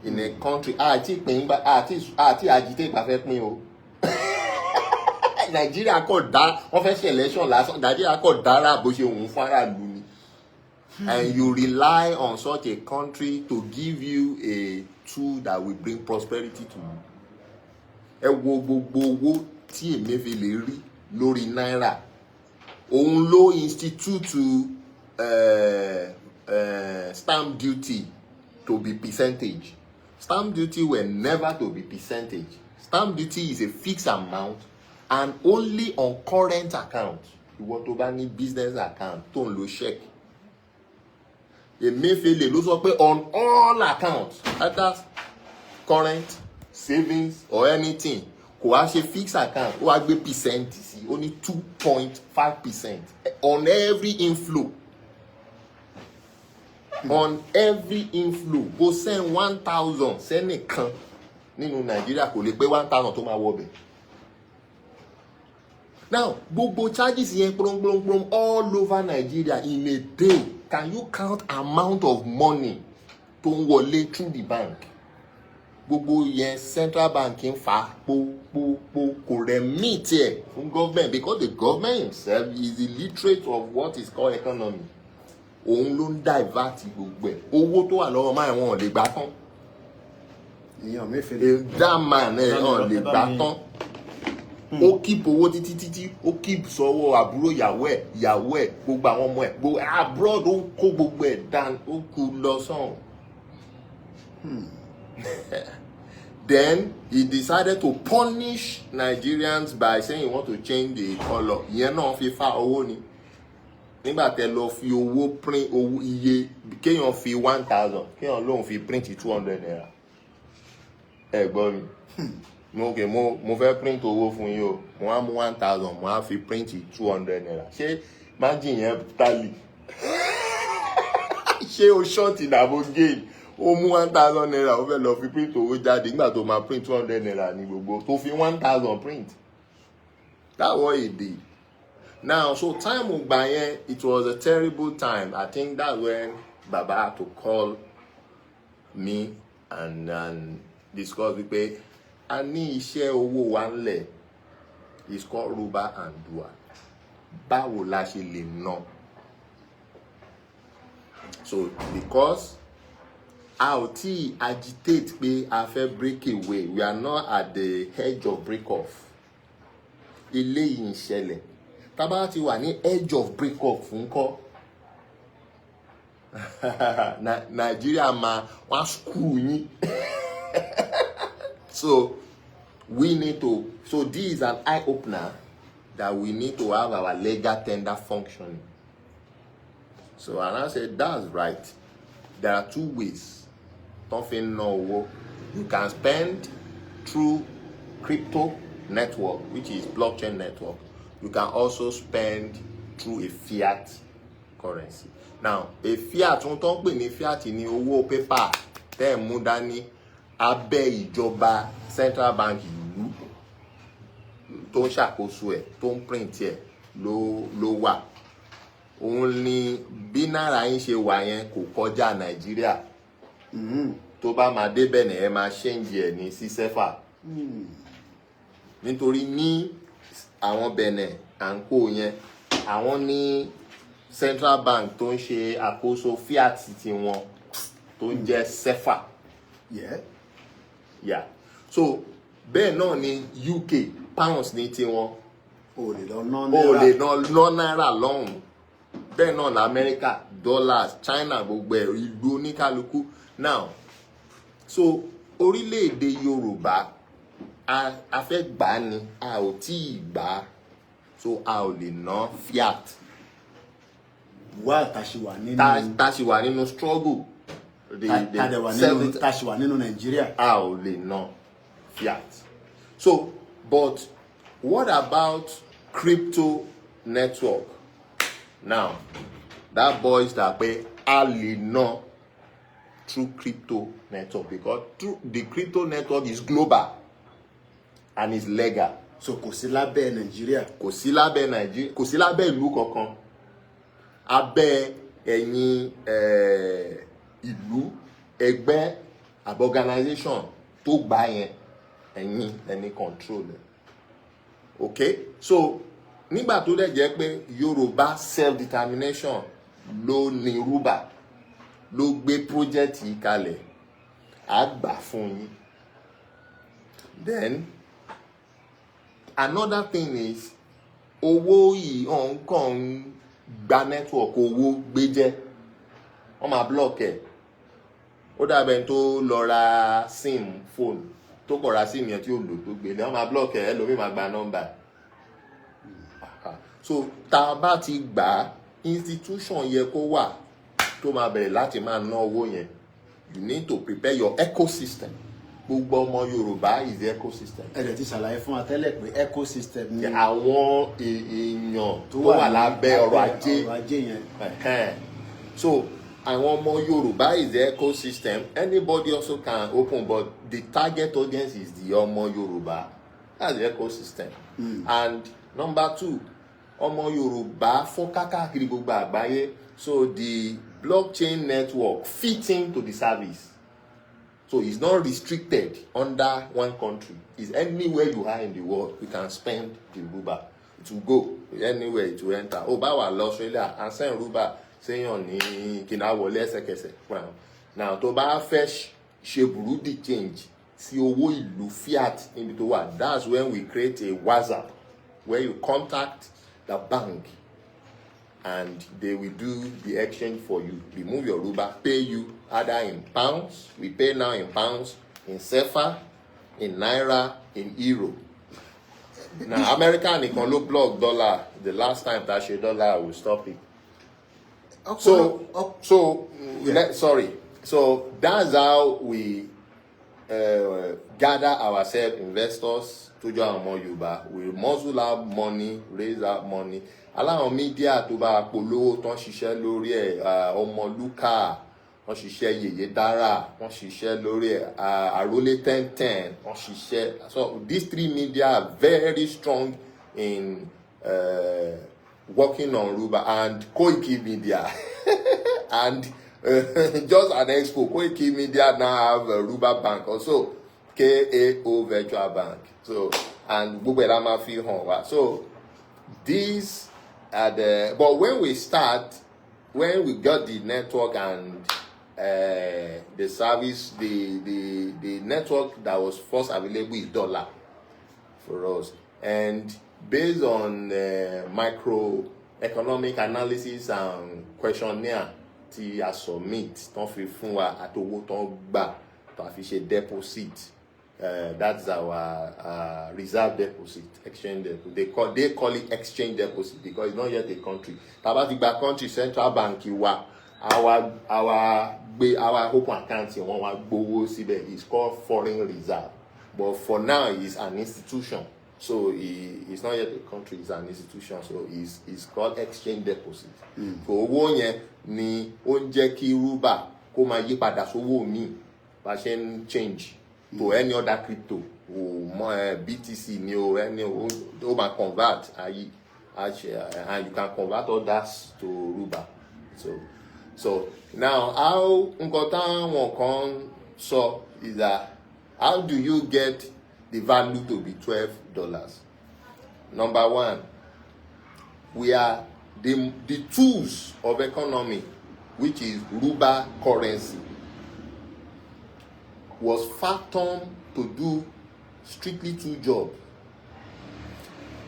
In a country, àti àjíté ìgbà fẹ́ pín o. Nigeria kò dá, wọ́n fẹ́ ṣe election lásán, Nigeria kò dára bó ṣe òun fún aráàlú ni. And you rely on such a country to give you a tool that will bring prosperity to you. Ẹ wo gbogbo owó tí Emefiele rí lórí náírà. Òun ló institute stamp duty to be percentage. Stamp duty were never to be percentage. Stamp duty is a fixed amount and only on current account. Ìwọ tó bá ní business account tó ń lo check. Emefiele ló sọ pé on all accounts, either current, savings or anything, kò wá ṣe fixed account, ó wá gbé percent sí, ó ní 2.5% on every inflow. On every inflow, go send 1,000 sẹ́nìkan nínú Nàìjíríà kò lè pé 1,000 tó máa wọbẹ̀. Now, gbogbo charges yẹn prom all over Nigeria in a day. Can you count amount of money tó ń wọlé through the bank? Gbogbo yẹn central bank ń fa kò remit ẹ̀ fún government, because the government himself is illiterate of what is called economy. Òun ló ń divert gbogbo ẹ̀. Owó tó wà lọ́wọ́ máa wọn ò lè gbà tán. Èèyàn Emefiele. That man ẹ̀ wọn lè gbà tán. ó keep owó títí ó keep sọ́wọ́ àbúrò ìyàwó ẹ̀ gbogbo àwọn ọmọ ẹ̀ gbogbo abroad ó kó gbogbo ẹ̀ down ó kú lọ sọ́hùn. Then he decided to punish Nigerians by saying he want to change the color. Ìyẹn náà fi fa owó ni. Nígbà tẹ́ lọ fi owó print owó iye kéèyàn fi 1,000 kéèyàn lóun fi print 200 naira. Ẹ gbọ́ mi. Mo fẹ́ print owó fún yín o. Mo á mú 1,000 mo á fi print 200 naira. Ṣé margin yẹn tally? Ṣé o short ìdàbò gain? Ó mú 1,000 naira ó fẹ́ lọ fi print owó jáde nígbà tó máa print 200 naira ní gbogbo tó fi 1,000 print. That was a day. Now, so time gbà yẹn, it was a terrible time. I think that's when Baba had to call me and discuss wípé a ní iṣẹ́ owó wa ńlẹ̀. It's called Ruba and Dua. Báwo la ṣe lè ná? So because a ò tí agitate pé a fẹ́ break away, we are not at the edge of break off. Ilé yìí ń ṣẹlẹ̀. Tábà ti wà ní edge of break off ńkọ́. Nigeria máa wá screw yín. So we need to, so this is an eye opener that we need to have our legal tender functioning. So and I said that's right. There are two ways. Nothing no. You can spend through crypto network, which is blockchain network. You can also spend through a fiat currency. Now, a fiat, wọ́n tó ń pè ní fiat ní owó paper tẹ́ ẹ̀ mú dání abẹ́ ìjọba central bank ìlú tó ń ṣàkóso ẹ̀ tó ń print ẹ̀ ló wà. Òun ni bí náírà yín ṣe wà yẹn kò kọjá Nàìjíríà. Tó bá máa dé Benin ẹ máa change ẹ̀ ní sí sefa. Nítorí ní àwọn Benin à ń kó yẹn àwọn ní central bank tó ń ṣe àkóso fiat ti wọn tó ń jẹ́ sefa. Yeah. So bẹ́ẹ̀ náà ni UK pounds ní tiwọn. O lè lọ ná náírà lọ́hùn. Bẹ́ẹ̀ náà ní America dollars, China gbogbo ẹ̀ ìlú oníkálukú. Now, so orílẹ̀-èdè Yorùbá a fẹ́ gbà ni a ò tí ì gbà, so a ò lè ná fiat. Wá tàṣìwà nínú struggle. Tàṣìwà nínú Nàìjíríà. A ò lè ná fiat. So, but what about crypto network? Now, that boils that pé a lè ná through crypto network because the crypto network is global and is legal. So kò sí lábẹ́ Nàìjíríà. Kò sí lábẹ́ Nàìjíríà, kò sí lábẹ́ ìlú kankan. Abẹ́ ẹ̀yin ìlú ẹgbẹ́ àbí organization tó gbà yẹn ẹ̀yin ẹni control ẹ̀. Okay? So nígbà tó dẹ̀ jẹ́ pé Yorùbá self-determination ló ní Ruba ló gbé project yìí kalẹ̀ á gbà fún yín. Then another thing is owó yìí ọ̀nkàn gba network owó gbé jẹ́ wọ́n máa block ẹ̀. Ó dàbẹ̀ tó lọ ra sim phone tó kọ̀ ra sim yẹn tí ó lò tó gbélé wọ́n máa block ẹ̀ ẹlòmíì máa gba number. So tá a bá ti gbà institution yẹ kó wà tó máa bẹ̀rẹ̀ láti máa ná owó yẹn. You need to prepare your ecosystem. Gbogbo ọmọ Yorùbá is the ecosystem. Ẹ̀rẹ̀ ti ṣàlàyé fún wa tẹ́lẹ̀ pé ecosystem ni àwọn èèyàn tó wà lábẹ́ ọrọ̀ ajé yẹn. So àwọn ọmọ Yorùbá is the ecosystem. Anybody also can open, but the target audience is the ọmọ Yorùbá. That's the ecosystem. And number 2, ọmọ Yorùbá fún káàkiri gbogbo àgbáyé. So the blockchain network fits into the service. So it's not restricted under one country. It's anywhere you are in the world, you can spend the Ruba. It will go anywhere, it will enter. Oh, bá wà lọ Australia and send Ruba séyàn ní kìnnà wọlé ẹsẹ̀kẹsẹ̀. Now tó bá fẹ́ ṣe burúdi change sí owó ìlú fiat níbi tó wà. That's when we create a WhatsApp where you contact the bank and they will do the exchange for you. Remove your Yoruba, pay you either in pounds. We pay now in pounds, in sefa, in naira, in euro. Now, American nìkan ló block dollar. The last time that share dollar, I will stop it. So that's how we gather ourselves, investors, to join more Yoruba. We muscle up money, raise up money. Aláwọn media tó bá polówó tán ṣiṣẹ́ lórí ẹ̀, Ọmọlúkà, wọ́n ṣiṣẹ́ Yèyé Dára, wọ́n ṣiṣẹ́ lórí ẹ̀, Àrólé 1010, wọ́n ṣiṣẹ́. So these three media are very strong in working on Yoruba, and Koikimedia and just an expo. Koikimedia now have a Yoruba bank also, KAO Virtual Bank. So and Buberama Fi Honwa. So these are the. But when we got the network and the service, the network that was first available is dollar for us, and based on microeconomic analysis and questionnaire tí a submit tán fi fún wa àtowó tán gbà tó a fi ṣe deposit, that's our reserve deposit, exchange deposit. They call it exchange deposit because it's not yet a country. Tàbá ti gba country, central bank wa our open account wọ́n wá gbowó síbẹ̀. It's called foreign reserve, but for now it's an institution. So it's not yet a country, it's an institution. So it's called exchange deposit. So owó yẹn ni ó ń jẹ́ kí Yoruba kó máa yí padà sówó mi bá ṣe ń change to any other crypto, BTC ni o, any o máa convert and you can convert others to Yoruba. So now how nǹkan táwọn kan sọ is that how do you get the value to be $12? Number one, we are the tools of economy, which is Yoruba currency, was fathomed to do strictly two jobs: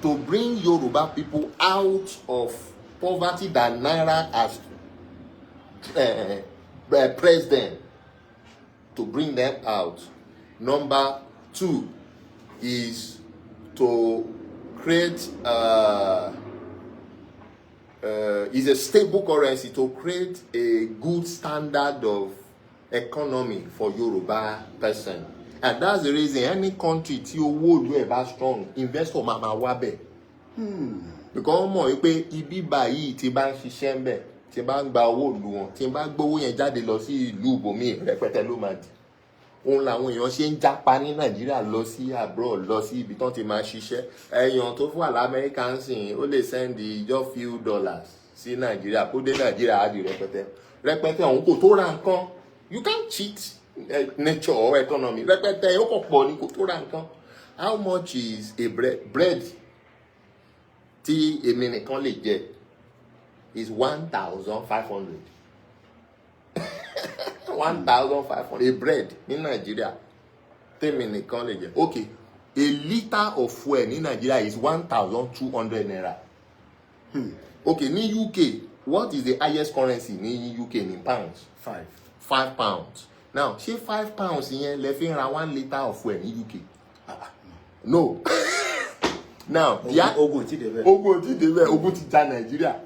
to bring Yoruba people out of poverty that Naira has pressed them, to bring them out. Number two is to create is a stable currency, to create a good standard of economy for Yoruba person. And that's the reason any country tí owó ìlú ẹ̀ bá strong, investor máa wá bẹ̀. Because wọ́n mọ̀ wípé ibi báyìí tí bá ń ṣiṣẹ́ ń bẹ̀, tí bá ń gba owó ìlú wọn, tí bá gbówó yẹn jáde lọ sí ìlú ibòmíì, rẹpẹtẹ ló máa di. Òun làwọn èèyàn ṣe ń jápa ní Nàìjíríà lọ sí abroad, lọ sí ibi tán ti máa ṣiṣẹ́. Èèyàn tó wà l'Amẹ́ríkà ń sìn, ó lè send just few dollars sí Nàìjíríà, kó dé Nàìjíríà á di rẹpẹtẹ òun kò tó ra nǹkan. You can't cheat nature or economy. Rẹpẹtẹ ó kàn pọ̀ ní kò tó ra nǹkan. How much is a bread tí èmi nìkan lè jẹ? Is 1,500. 1,500 a bread in Nigeria. 10 minutes can lè jẹ. Okay, a liter of fuel in Nigeria is 1,200 naira. Okay, in UK, what is the highest currency in UK in pounds? 5 pounds. Now, ṣé 5 pounds yẹn lè fi ra 1 liter of fuel in UK? No. Now, ogun ti ja Nigeria.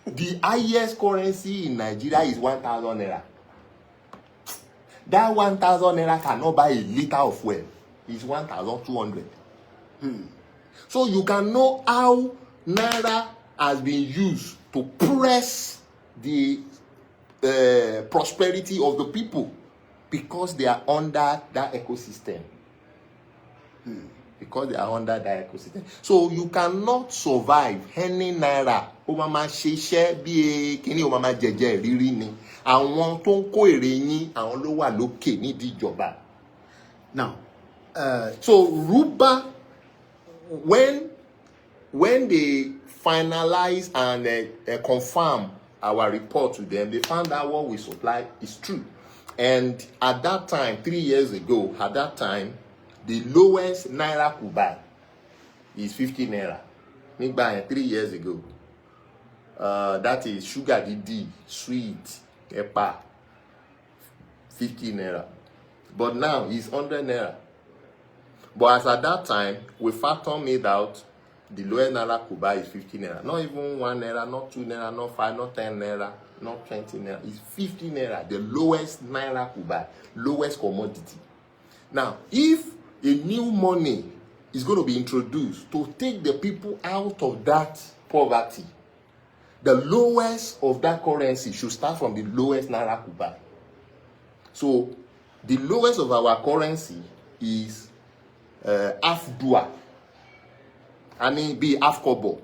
The highest currency in Nigeria is 1,000 naira. That 1,000 naira cannot buy a liter of fuel. It's 1,200. So you can know how naira has been used to press the prosperity of the people, because they are under that ecosystem. Because they are under that ecosystem. So you cannot survive any naira. O mama ṣiṣẹ́ bí kíní o mama jẹjẹ rírí ni. Àwọn tó ń kó èrè yín, àwọn ló wà lókè nídìí ìjọba. Now, so Yoruba, when they finalize and confirm our report to them, they found out what we supply is true. And at that time, 3 years ago, at that time, the lowest naira could buy is 50 naira. Me buy 3 years ago. That is sugar didi, sweet, epa, 50 naira. But now it's 100 naira. But as at that time, we factor made out the lowest naira could buy is 50 naira. Not even 1 naira, not 2 naira, not 5, not 10 naira, not 20 naira. It's 50 naira, the lowest naira could buy, lowest commodity. Now, if a new money is going to be introduced to take the people out of that poverty, the lowest of that currency should start from the lowest naira could buy. So, the lowest of our currency is half dua. I mean, be half kobo,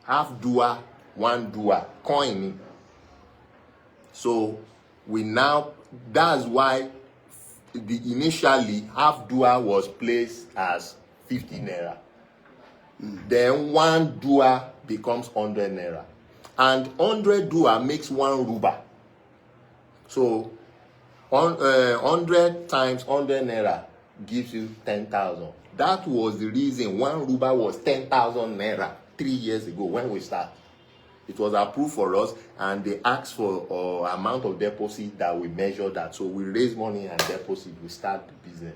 half dua, 1 dua, coin. So, we now, that's why initially half dua was placed as 50 naira. Then 1 dua becomes 100 naira. And 100 dua makes 1 ruba. So, 100 times 100 naira gives you 10,000. That was the reason 1 ruba was 10,000 naira 3 years ago when we started. It was approved for us, and they asked for amount of deposit that we measure that. So we raise money and deposit. We start the business.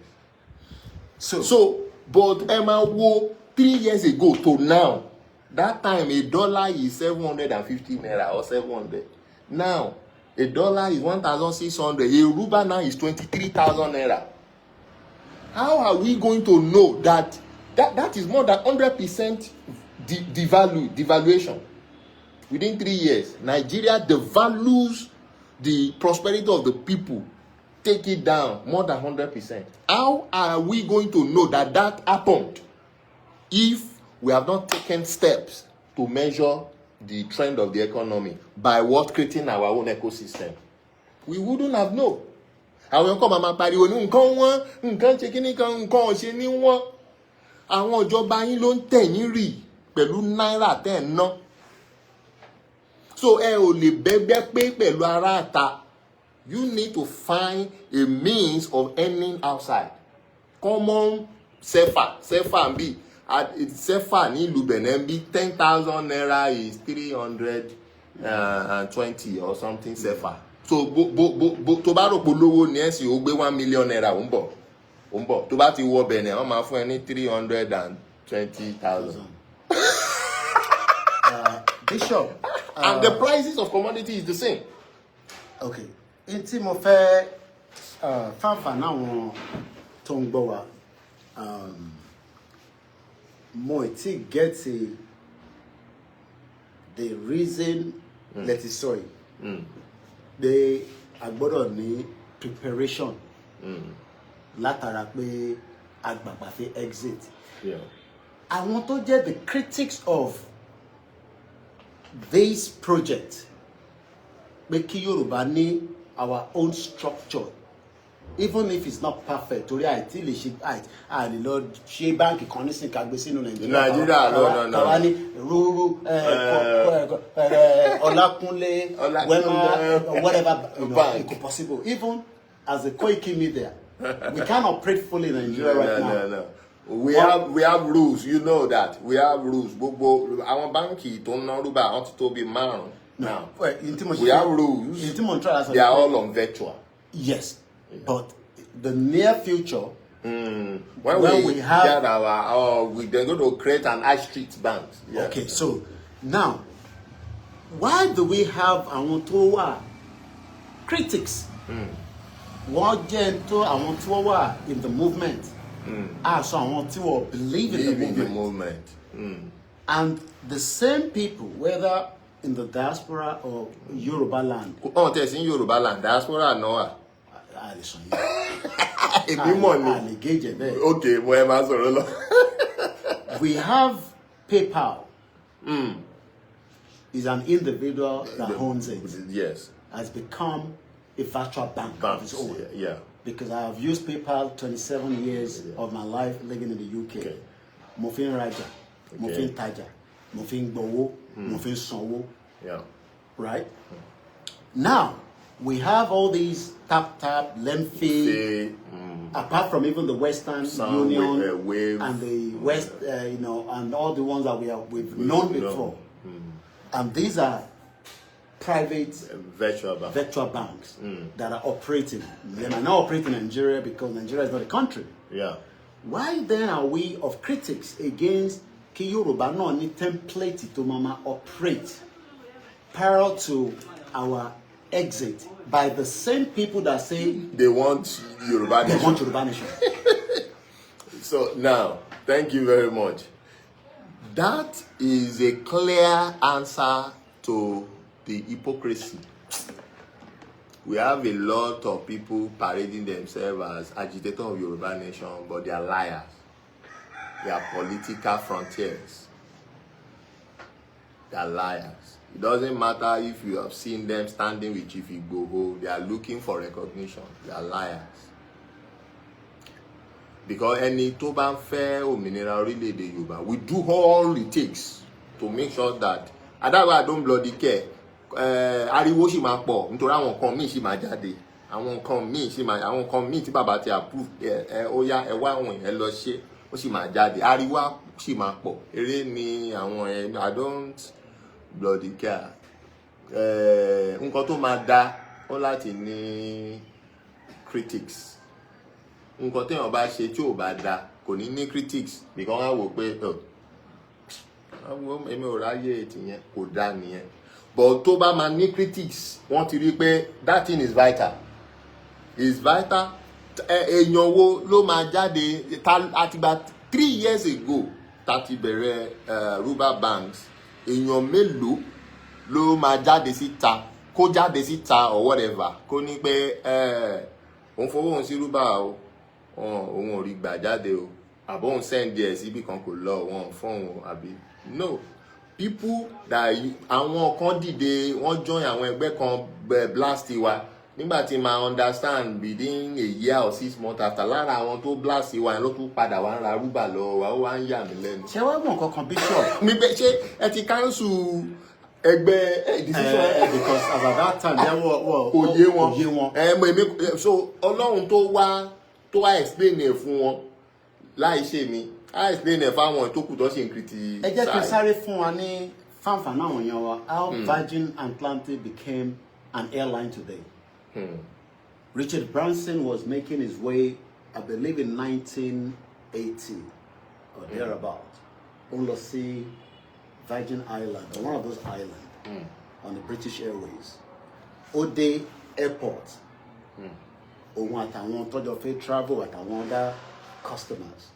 But Emma, 3 years ago to now, that time a dollar is 750 naira or 700. Now a dollar is 1,600. A ruba now is 23,000 naira. How are we going to know that is more than 100% devaluation? Within 3 years, Nigeria devalues the prosperity of the people, take it down more than 100%. How are we going to know that happened if we have not taken steps to measure the trend of the economy by creating our own ecosystem? We wouldn't have known. Àwọn ọkọ̀ máa pariwo ní nǹkan wọn, nǹkan ṣe kíní kan, nǹkan ọ̀ṣẹ́ ní wọn. Àwọn ìjọba yín ló ń tẹ̀yìn rì pẹ̀lú náírà tẹ̀ ń ná. So ẹ ò lè bẹ́gbẹ́ pé pẹ̀lú ará àta. You need to find a means of earning outside. Common sefa and be. Sefa ní ìlú Benin bí 10,000 naira is 320 or something sefa. So tó bá rò pé lówó ní ẹ̀sìn ó gbé 1 million naira ó ń bọ̀. Tó bá ti wọ Benin wọ́n máa fún ẹ ní 320,000. Bishop. And the prices of commodity is the same. Okay. Ntí mo fẹ́ fáfà náwọn tó ń gbọ́ wa, mo ti get the reason let it sorry. They agbọ́dọ̀ ní preparation látara pé agbàgbà fẹ́ exit. Àwọn tó jẹ́ the critics of this project, pé kí Yorùbá ní our own structure, even if it's not perfect. Torí àìtí lè ṣe àìlè lọ ṣe báńkì kan nísìnyí ká gbé sínú Nàìjíríà. No. Tàwa ní rúrú Ọlákúnlé Wema whatever, it's possible. Even as a Koikimedia, we can't operate fully in Nigeria right now. No. We have rules, you know that. We have rules. Gbogbo àwọn báńkì tó ń ná rúbà àwọn ti tó bí márùn. Now, we have rules. They are all on virtual. Yes, but the near future, when we have we're going to create an high street bank. Yeah. Okay, so now, why do we have àwọn tó wà critics? Wọ́n jẹ́ tó àwọn tó wà in the movement. So àwọn tí wọ́n believe in the movement. And the same people, whether in the diaspora or Yoruba land. Oh, there's in Yoruba land, diaspora no. Okay, we have PayPal. Is an individual that owns it. Yes. Has become a virtual bank of its own. Yeah. Because I have used PayPal 27 years of my life living in the UK. Mofin Raja, Mofin Taja, Mofin Bowo, Mofin Sonwo. Yeah. Right? Now, we have all these tap, lengthy, apart from even the Western Union and the West, and all the ones that we've known before. And these are private virtual banks that are operating. They are not operating in Nigeria because Nigeria is not a country. Yeah. Why then are we of critics against Ki Yoruba no ni template to mama operate parallel to our exit by the same people that say they want Yoruba nation. They want Yoruba nation. So now, thank you very much. That is a clear answer to the hypocrisy. We have a lot of people parading themselves as agitators of Yoruba nation, but they are liars. They are political frontiers. They are liars. It doesn't matter if you have seen them standing with Chief Igboho. They are looking for recognition. They are liars. Because any tó bá ń fẹ́ òmìnira orílẹ̀-èdè Yorùbá, we do all it takes to make sure that, and that's why I don't bloody care. Ariwo sì máa pọ̀ nítorí àwọn nǹkan míì sì máa jáde. Àwọn nǹkan míì tí bàbá ti approve ó yá ẹ wá àwọn èèyàn lọ ṣe ó sì máa jáde. Ariwo sì máa pọ̀. Eré ni àwọn I don't bloody care. Nǹkan tó máa dá ó láti ní critics. Nǹkan téèyàn bá ṣe tí ò bá dá kò ní critics because wọ́n á wò pé èmi ò ráyè tìyẹn kò dá nìyẹn. But tó bá máa ní critics wọ́n ti rí pé that thing is vital. Is vital. Èèyàn wo ló máa jáde àtìgbà 3 years ago tàti bẹ̀rẹ̀ rubber banks èèyàn mélòó ló máa jáde síta kó jáde síta or whatever kó ní pé òun fowó òun sí rubber o òun ò rí gbà jáde o àbọ̀ òun send ẹ̀ síbi kan kò lọ wọn fún òun àbí no. People that àwọn kan dìde wọ́n join àwọn ẹgbẹ́ kan blast wa nígbà tí ma understand within a year or 6 months after lára àwọn tó blast wa ló tún padà wá ń ra rúbà lọ wa ó wá ń yà mí lẹ́nu. ṣé wàá mọ̀ kankan bishop. mi bẹ ṣé ẹ ti cancel ẹgbẹ́ decision because as at that time there were òye wọn so Ọlọ́run tó wá explain ẹ̀ fún wọn láì ṣe mi. I explain ẹ̀ fáwọn tó kù tó ṣe ń criticize. Ẹ jẹ́ kí n sáré fún wa ní fáǹfààní àwọn èèyàn wa how Virgin Atlantic became an airline today. Richard Branson was making his way, I believe, in 1980 or thereabout. Ó lọ sí Virgin Island, or one of those islands, on the British Airways. Ó dé airport. Òun àtàwọn tọ́jọ́ fẹ́ travel àtàwọn other customers.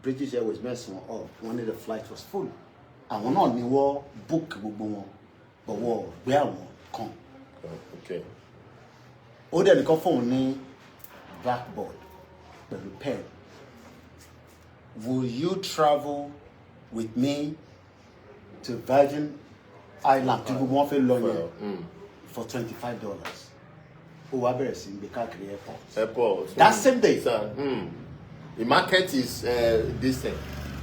British Airways mess wọn up. One of the flight was full. Àwọn náà ni wọ́n book gbogbo wọn, but wọ́n gbé àwọn kan. Okay. Ó dẹ̀ nìkan fóun ní blackboard pẹ̀lú pen. Will you travel with me to Virgin Island tí gbogbo wọn fẹ́ lọ yẹn for $25? Ó wá bẹ̀rẹ̀ sí gbé káàkiri airport. That same day. The market is this thing.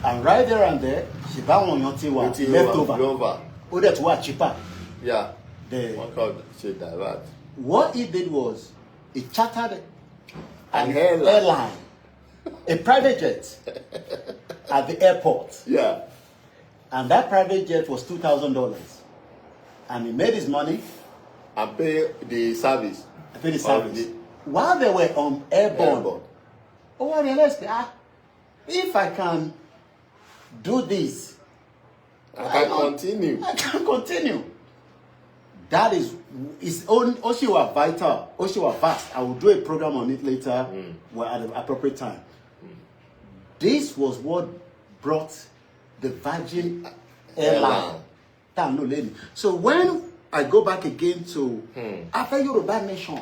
And right there and there, she bought one left over. Ó dẹ̀ tún wà cheaper. Yeah. What called say that? What he did was he chartered an airline, a private jet at the airport. Yeah. And that private jet was $2,000. And he made his money. And pay the service. While they were on airborne. Oh, I realized if I can do this, I can continue. That is Oshiwa vital, Oshiwa vast. I will do a program on it later at the appropriate time. This was what brought the Virgin Airline. So when I go back again to after Yoruba Nation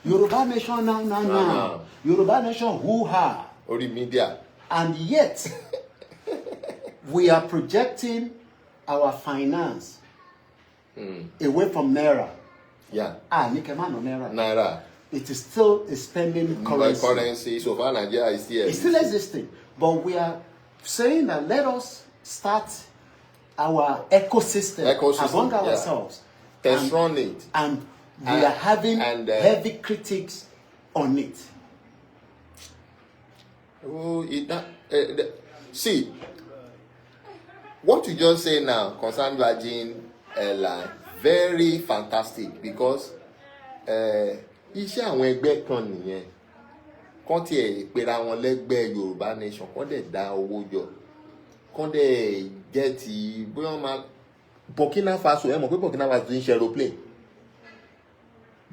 now. Yoruba Nation hoo-ha. Media. And yet, we are projecting our finance away from Naira. Yeah. Nikemano Naira. It is still a spending currency. So far, Nigeria is still existing. It's still existing. But we are saying that let us start our ecosystem among ourselves. Test run it. And we are having heavy critics on it. See, what you just say now concerning Virgin Airline, very fantastic, because iṣẹ́ àwọn ẹgbẹ́ kan nìyẹn, kán tiẹ̀ pera wọn lẹ́gbẹ́ Yorùbá Nation, kán dẹ̀ dá owó jọ, kán dẹ̀ jẹ́ ti bóyá wọ́n máa Burkina Faso, ẹ mọ̀ pé Burkina Faso ti ń ṣe aeroplane,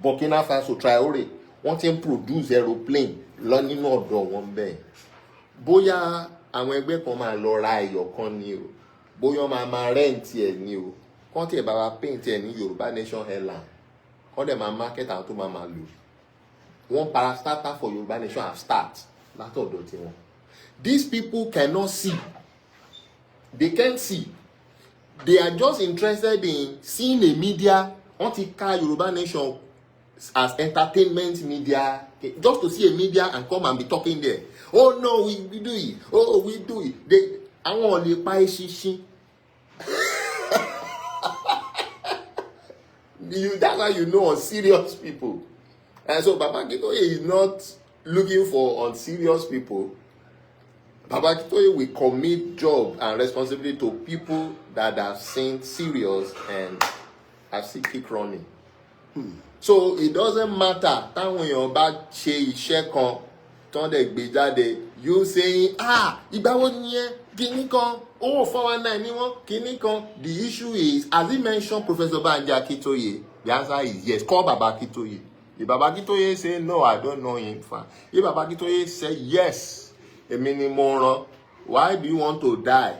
Burkina Faso Traoré wọ́n ti ń produce aeroplane lọ nínú ọ̀dọ̀ wọn bẹ́ẹ̀. Bóyá àwọn ẹgbẹ́ kan máa lọ ra ẹyọ kan ni o, bóyá wọ́n máa rent ẹ̀ ni o, kán tiẹ̀ bá wa paint ẹ̀ ní Yorùbá Nation Airline, kán dẹ̀ máa market àwọn tó máa lò. One parastatal for Yoruba Nation have start látọ̀dọ̀ tiwọn. These people cannot see. They can't see. They are just interested in seeing a media. Want to call Yoruba Nation as entertainment media, just to see a media and come and be talking there. Oh no, we do it. Oh, we do it. They, I want to buy shishi. That's how you know unserious people. And so Baba Akintoye is not looking for unserious people. Baba Akintoye will commit job and responsibility to people that are seen serious and are still keep running. So it doesn't matter. Táwọn èèyàn bá ṣe iṣẹ́ kan tán dẹ̀ gbé jáde, you saying ìgbà wo nìyẹn kíní kan owó 419 ni wọ́n kíní kan. The issue is, as he mentioned Professor Banji Akintoye, the answer is yes. Call Baba Akintoye. If Baba Akintoye say no, I don't know him, fine. If Baba Akintoye say yes, èmi ni mo rán, why do you want to die?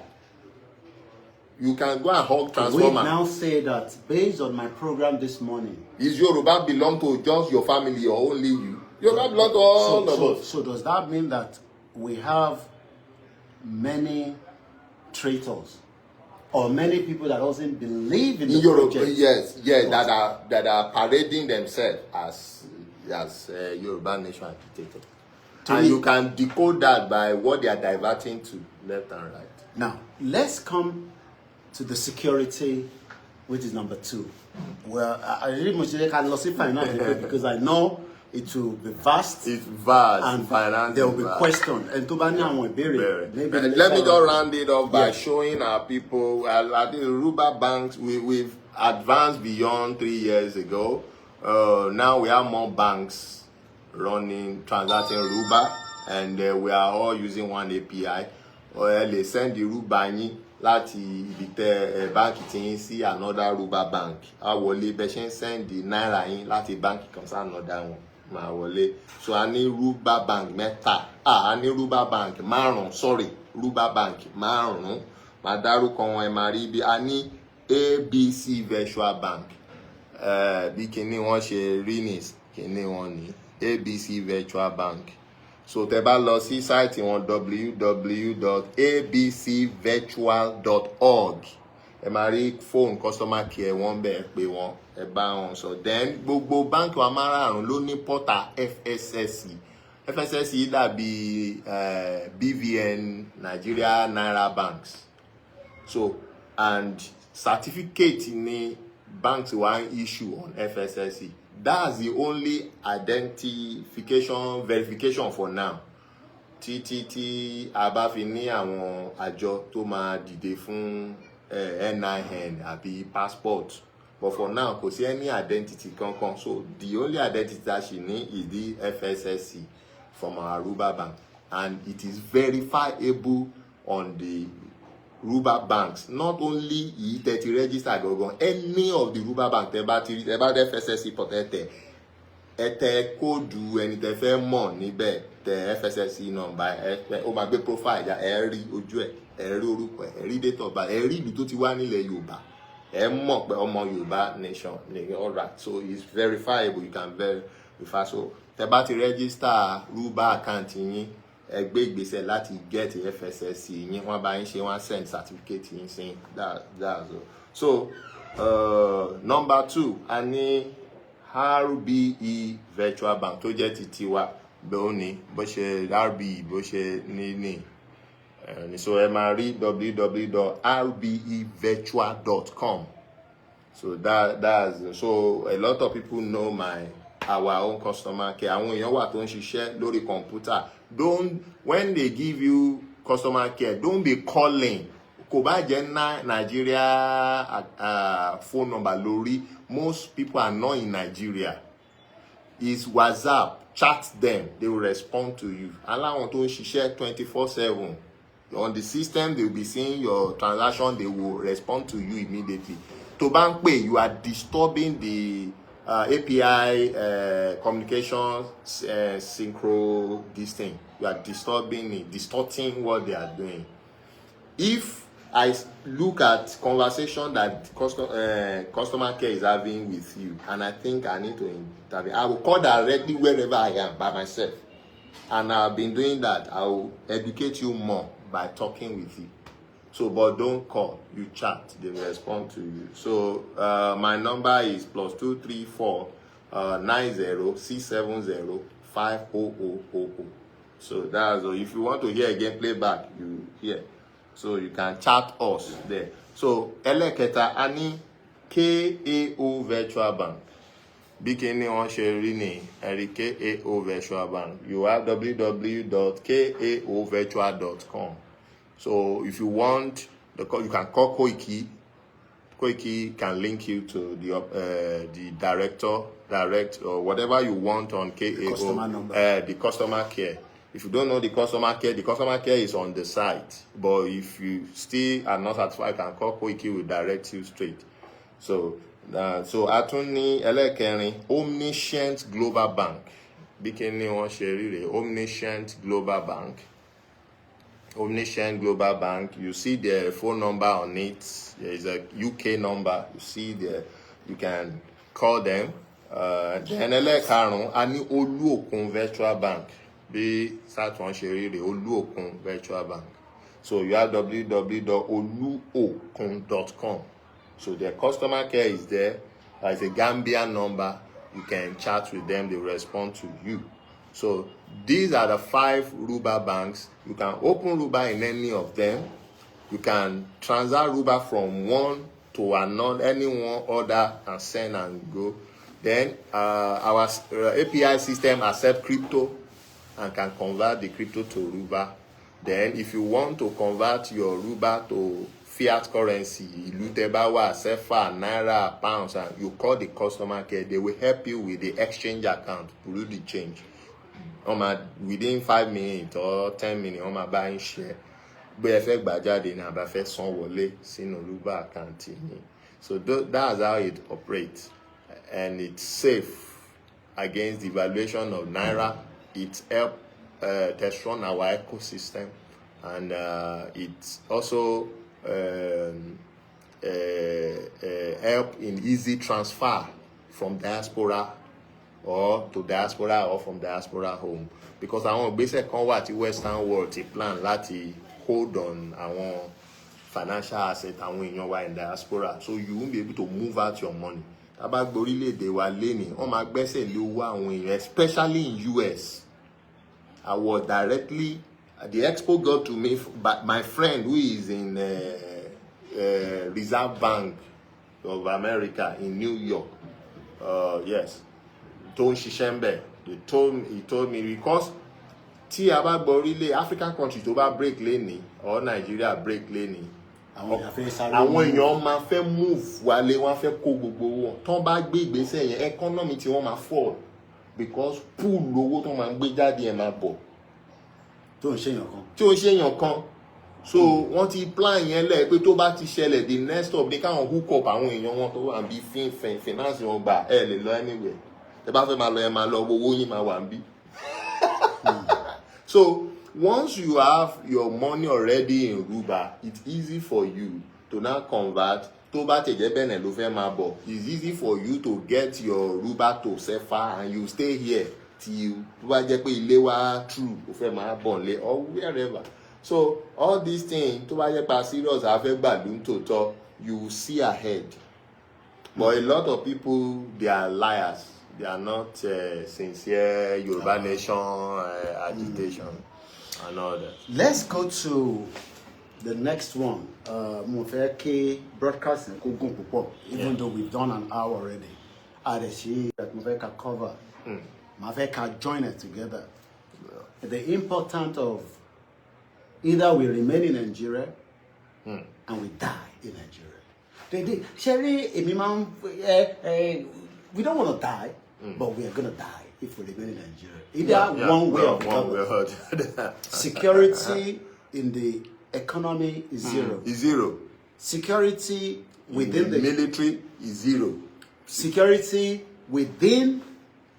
You can go and hug transformer. We now say that based on my program this morning, is Yoruba belong to just your family or only you? Yoruba belong to all of us. So does that mean that we have many traitors or many people that doesn't believe in the project? Yes, that are parading themselves as Yoruba Nation agitator. And you can decode that by what they are diverting to left and right. Now, let's come to the security, which is number 2. Well, I really much because I know it will be vast. It's vast and finance. There will be questions. And maybe let me just round it off by showing our people. I think Yoruba banks, we've advanced beyond 3 years ago. Now we have more banks running, transacting Yoruba, and we are all using one API. They send the Yoruba láti ibi tẹ báńkì tí yín sí another Yoruba bank. A wọlé bẹ ṣe ń send the náírà yín láti báńkì kan sí another one. Máa wọlé. So a ní Yoruba bank mẹ́ta. A ní Yoruba bank márùn-ún. Sorry, Yoruba bank márùn-ún. Màá dárúkọ wọn ẹ máa rí bí a ní ABC Virtual Bank. Bí kíní wọ́n ṣe rí ní kíní wọn ní ABC Virtual Bank. So tẹ́ bá lọ sí site wọn www.abcvirtual.org. Ẹ máa rí phone customer care wọ́n bẹ̀ pé wọ́n ẹ bá wọn sọ. Then gbogbo báńkì wa márààrún ló ní portal FSSC. FSSC dàbí BVN Nigeria Naira Banks. So and certificate ni banks wa issue on FSSC. That's the only verification for now. Tí a bá fi ní àwọn àjọ tó máa dìde fún NIN àbí passport. But for now, kò sí any identity kankan. So the only identity that she need is the FSSC from our Yoruba bank. And it is verifiable on the Yoruba banks. Not only that you register any of the Yoruba bank about the FSSC protected. Ete kóòdù ẹni tẹ́ fẹ́ mọ̀ níbẹ̀ tẹ FSSC number ó máa gbé profile ya ẹ rí ojú ẹ rí orúkọ ẹ rí date of birth ẹ rí ìlú tó ti wá nílẹ̀ Yorùbá ẹ mọ̀ pé ọmọ Yorùbá nation ni all right. So it's verifiable, you can verify. So tẹ́ bá ti register Yoruba account yín ẹ gbé ìgbésẹ̀ láti get FSSC yín wọ́n bá yín ṣe wọ́n send certificate yín sí that's all. So number 2 a ní RBE Virtual Bank tó jẹ́ ti tiwa lónìí bó ṣe RBE bó ṣe ní so ẹ máa rí www.rbevirtual.com So that's so a lot of people know our own customer care. Àwọn èèyàn wà tó ń ṣiṣẹ́ lórí computer. When they give you customer care, don't be calling. Kò bá jẹ́ Nigeria phone number lórí. Most people are not in Nigeria. It's WhatsApp. Chat them. They will respond to you. Aláwọn tó ń ṣiṣẹ́ 24/7. On the system, they will be seeing your transaction. They will respond to you immediately. To bank pay, you are disturbing the API communication synchro this thing. You are disturbing it, distorting what they are doing. If I look at conversation that customer care is having with you, and I think I need to intervene, I will call directly wherever I am by myself. And I've been doing that. I will educate you more by talking with you. So, but don't call, you chat, they will respond to you. So, my number is +234 90 500. So that's all. If you want to hear again playback, you hear. So you can chat us there. So, Eleketa Ani KAO Virtual Bank. Bikini on Sherini, Eric KAO Virtual Bank. You have www.kaovirtual.com. So if you want, you can call Koiki. Koiki can link you to the direct or whatever you want on KAO. Customer number. The customer care. If you don't know the customer care is on the site. But if you still are not satisfied, you can call Koiki, will direct you straight. So Atuni Elekerin, Omniscient Global Bank. Bikini on Sherire, Omniscient Global Bank. Omniscient Global Bank. You see the phone number on it. There is a UK number. You see there. You can call them. Then Elekarun, Ani Oluokun Virtual Bank. Be Satuan Sherire, Oluokun Virtual Bank. So you have www.oluokun.com. So their customer care is there. There's a Gambian number. You can chat with them. They respond to you. So these are the 5 Ruba banks. You can open Ruba in any of them. You can transact Ruba from one to another, any one order, and send and go. Then our API system accepts crypto and can convert the crypto to Ruba. Then if you want to convert your Ruba to fiat currency, Lutebawa, Sefa, Naira, pounds, and you call the customer care, they will help you with the exchange account to do the change. Within 5 minutes or 10 minutes, on my buying share. So that's how it operates. And it's safe against the valuation of Naira. It helps test run our ecosystem. And it's also help in easy transfer from diaspora or to diaspora or from diaspora home, because àwọn ìgbésẹ̀ kan wà tí Western world ti plan láti hold on àwọn financial asset àwọn èèyàn wa in diaspora, so you won't be able to move out your money. Tá bá gbé orílẹ̀-èdè wa lénìí wọ́n máa gbẹ́sẹ̀ lé owó àwọn èèyàn, especially in US. I was directly the expo got to me by my friend who is in Reserve Bank of America in New York. Yes. He told me because tí a bá gbọ́ orílẹ̀ African country tó bá break lẹ́ni or Nigeria break lẹ́ni, àwọn èèyàn máa fẹ́ move wálé, wọ́n fẹ́ kó gbogbo wọn. Tọ́n bá gbé ìgbésẹ̀ yẹn, economy tí wọ́n máa fall because pool owó tó máa gbé jáde ẹ̀ máa bọ̀. Tí ó ń ṣèyàn kan. So wọ́n ti plan yẹn lẹ̀ pé tó bá ti ṣẹlẹ̀, the next stop ní káwọn hook up àwọn èèyàn wọn tó wà bí finance wọn gbà ẹ̀ lè lọ anywhere. Tẹ́ bá fẹ́ máa lọ ẹ máa lọ owó yín máa wà níbí. So once you have your money already in Ruba, it's easy for you to now convert. Tó bá tẹ̀jẹ́ bẹ́ẹ̀ ló fẹ́ máa bọ̀, it's easy for you to get your Ruba to Sefa and you stay here till tó bá jẹ́ pé ilé wa true ó fẹ́ máa bọ̀ nílé or wherever. So all these things tó bá jẹ́ pa serious afẹ́ gbàdúrà tòótọ́, you will see ahead. But a lot of people, they are liars. They are not sincere Yoruba nation agitation and all that. Let's go to The next one, mo fẹ́ kí broadcast kó gùn púpọ̀, even though we've done an hour already. Mo fẹ́ ká cover, mo fẹ́ ká join it together. The importance of either we remain in Nigeria and we die in Nigeria. Sherry, we don't want to die, but we are going to die if we remain in Nigeria. Either one way or the other. Security in the economy is zero. Is zero. Security within the military is zero. Security within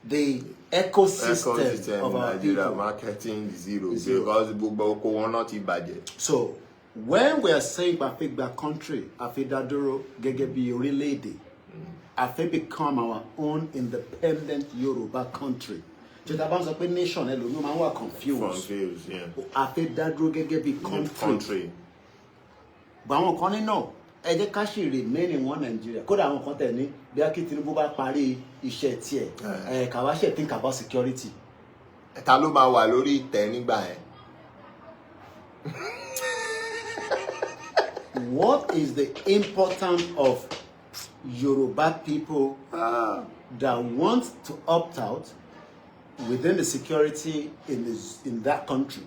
the ecosystem of our Nigeria people. Marketing is zero. Because gbogbo oko wọn náà ti bàjẹ́. So when we are saying Bafigba country, Afidaduro, gẹ́gẹ́ bí orílẹ̀-èdè, Afe become our own independent Yoruba country. Jọ̀dá sọ pé nation ẹlòmíràn máa ń wà confused. Yeah. Afidaduro gẹ́gẹ́ bí country. But àwọn kan ní náà, ẹ jẹ́ ká ṣì remain in one Nigeria. Kódà àwọn kan tẹ̀ ní bí a kí Tinubu bá parí iṣẹ́ tiẹ̀, ká wá ṣe think about security. Ta ló máa wà lórí ìtẹ́ nígbà yẹn? What is the importance of Yoruba people that want to opt out within the security in that country?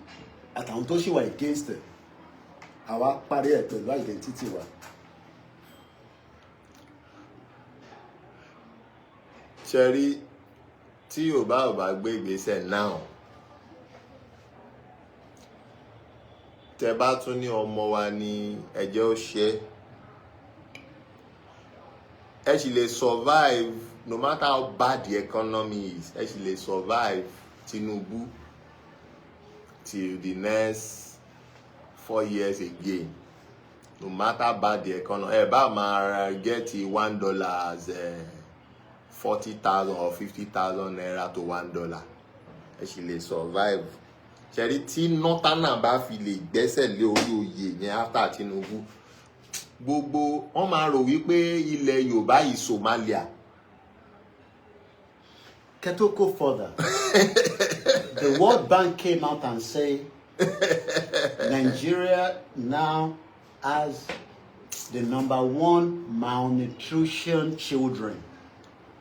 Àtàwọn tó ṣì wà against it. Àwa parí ẹ̀ pẹ̀lú identity wa. Ṣẹ́rí tí ò bá gbé ìgbésẹ̀ náà, tẹ́ bá tún ní ọmọ wa ní ẹ̀jẹ̀ ó ṣe, ẹ sì lè survive no matter how bad the economy is. Ẹ sì lè survive Tinubu till the next 4 years again, no matter how bad the economy. Ẹ bá máa get $1 as 40,000 or 50,000 naira to $1. Ẹ sì lè survive. Ṣẹ́rí tí nọ́tánà bá fi lè gbẹ́sẹ̀ lé orí oyè yẹn after Tinubu, gbogbo wọn máa rò wípé ilẹ̀ Yorùbá yìí Somalia. Keto go further. The World Bank came out and say Nigeria now has the #1 malnutrition children,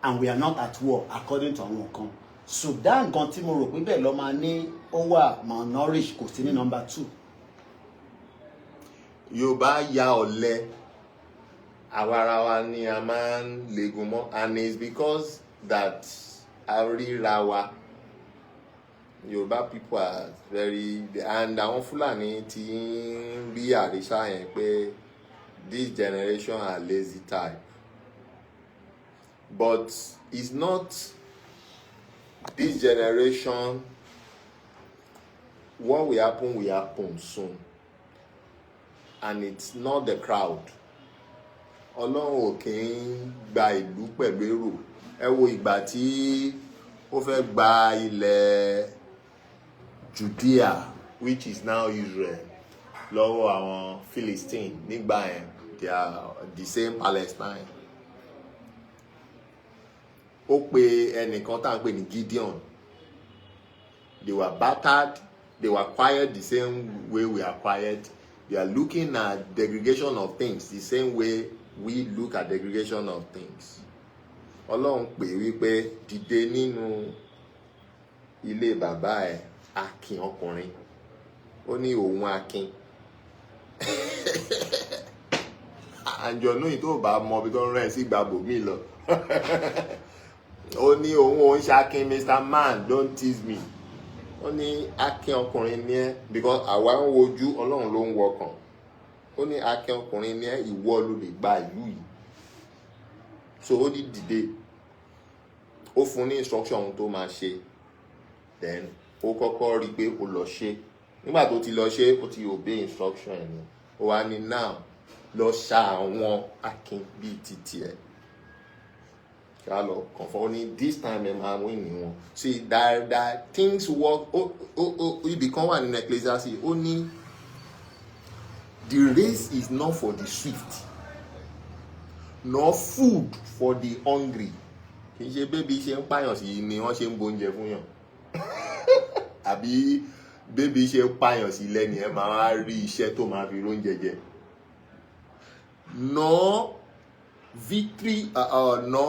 and we are not at war according to àwọn kan. Sudan gan tí mo rò pé bẹ́ẹ̀ ló máa ní ó wà malnourished kò sí ní #2. Yorùbá ya ọ̀lẹ, àwarawa ni a máa ń legun mọ́, and it's because that àríra wa. Yorùbá people are very, and àwọn Fúlàní ti ń rí àrísà yẹn pé this generation are lazy type, but it's not this generation. What will happen soon, and it's not the crowd. Ọlọ́run ò kì í gba ìlú pẹ̀lú èrò. Ẹ wo ìgbà tí ó fẹ́ gba ilẹ̀ Judea, which is now Israel, lọ́wọ́ àwọn Philistine. Nígbà yẹn, they are the same Palestine. Ó pe ẹnìkan tá à ń pè ní Gideon. They were battered. They were quiet the same way we are quiet. They are looking at degradation of things the same way we look at degradation of things. Ọlọ́run pè wípé dìde nínú ilé bàbá ẹ̀, akin ọkùnrin. Ó ní òun akin. Àjọ̀nú yìí tó bá mọ ibi tó ń rẹ̀ sí gbàgbọ́ mi lọ. Ó ní òun ò ń ṣakin, Mr. Man, don't tease me. Ó ní akin ọkùnrin ní ẹ́, because àwa ń wojú, Ọlọ́run ló ń wọkàn. Ó ní akin ọkùnrin ní ẹ́, ìwọ ló lè gba ìlú yìí. So ó ní dìde. Ó fún ní instruction tó máa ṣe. Then ó kọ́kọ́ rí pé ó lọ ṣe. Nígbà tó ti lọ ṣe, ó ti obey instruction ẹ̀ ni. Ó wá ní now lọ ṣa àwọn akin bíi titi ẹ̀. Only this time I'm winning. See that things work. You become one in Ecclesiastes. Only the race is not for the swift, nor food for the hungry. Kì í ṣe baby ṣe ń pààyàn sí ni wọ́n ṣe ń bóúnjẹ fún yàn. Àbí bébí ṣe pààyàn sí lẹ́ni ẹ máa rí iṣẹ́ tó máa fi róúnjẹ jẹ. No victory no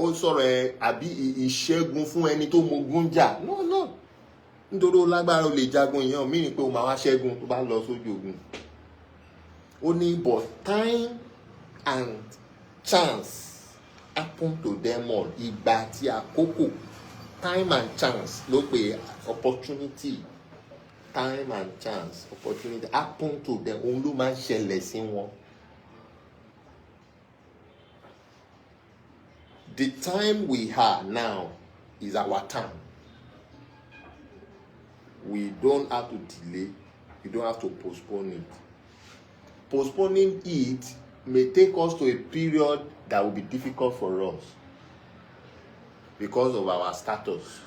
ó sọ̀rọ̀ àbí ìṣẹ́gun fún ẹni tó mogun jà no nítorí ó lágbára ó lè jagun èèyàn mí ni pé ó máa wá ṣẹ́gun tó bá lọ sójú ogun. Ó ní but time and chance happen to them all. Ìgbà àti àkókò, time and chance ló pé opportunity, time and chance opportunity happen to them, òun ló máa ń ṣẹlẹ̀ sí wọn. The time we are now is our time. We don't have to delay, we don't have to postpone it. Postponing it may take us to a period that will be difficult for us because of our status.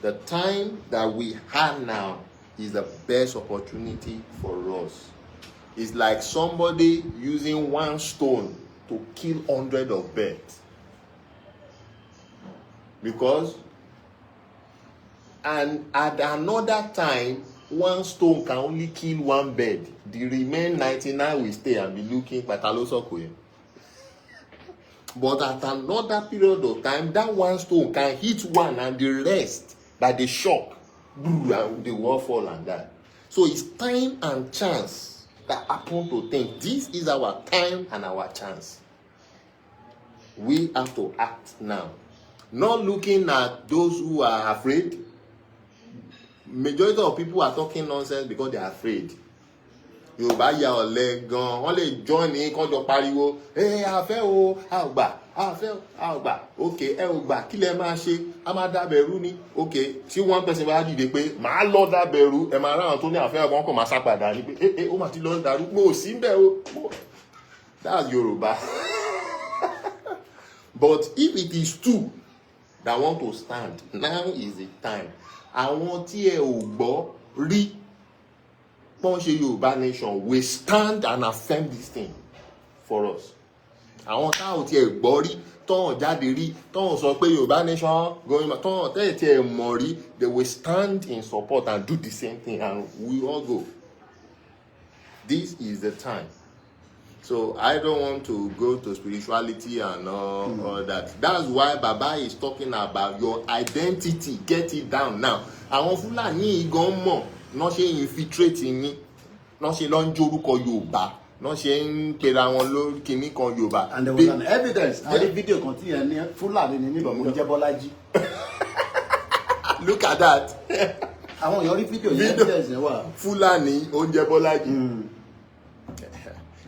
The time that we have now is the best opportunity for us. It's like somebody using one stone to kill 100 of birds. Because and at another time, one stone can only kill one bird. The remaining 99 will stay and be looking patalosokoye. But at another period of time, that one stone can hit one and the rest, by the shock, and the world fall and die. So it's time and chance that happen to think. This is our time and our chance. We have to act now. Not looking at those who are afraid. Majority of people are talking nonsense because they are afraid. Yorùbá ya ọ̀lẹ gan, wọ́n lè join ní kọ́jọ pariwo, a fẹ́ o, a ò gbà, a fẹ́ o, a ò gbà, okay, ẹ ò gbà, kí lẹ máa ṣe, a máa dábẹ̀rú ni, okay, tí one person bá dìde pé màá lọ dábẹ̀rú, ẹ máa ráhàn tó ní àfẹ́ ọgbọ́n kò máa sápadà ní pé ó máa ti lọ dàrú, mo sí ń bẹ̀ o. That's Yorùbá. But if it is two that want to stand, now is the time. Àwọn tí ẹ ò gbọ́ rí pọ́n ṣe Yorùbá nation will stand and affirm this thing for us. Àwọn táwọn tí ẹ gbọ́ rí tọ́hún jáde rí tọ́hún sọ pé Yorùbá nation going tọ́hún tẹ́lẹ̀ tí ẹ mọ̀ rí, they will stand in support and do the same thing and we all go. This is the time. So I don't want to go to spirituality and all that. That's why Baba is talking about your identity. Get it down now. Àwọn Fúlàní gan mọ̀ náà ṣe infiltrate yín, náà ṣe lọ ń jórúkọ Yorùbá, náà ṣe ń pera wọn lórí kìíní kan Yorùbá. And there was an evidence. I did video kan tí ẹni Fúlàní ni níbọ̀ mo jẹ́ Bọ́lájí. Look at that. Àwọn èèyàn rí video yẹn evidence yẹn wà. Fúlàní ó ń jẹ́ Bọ́lájí.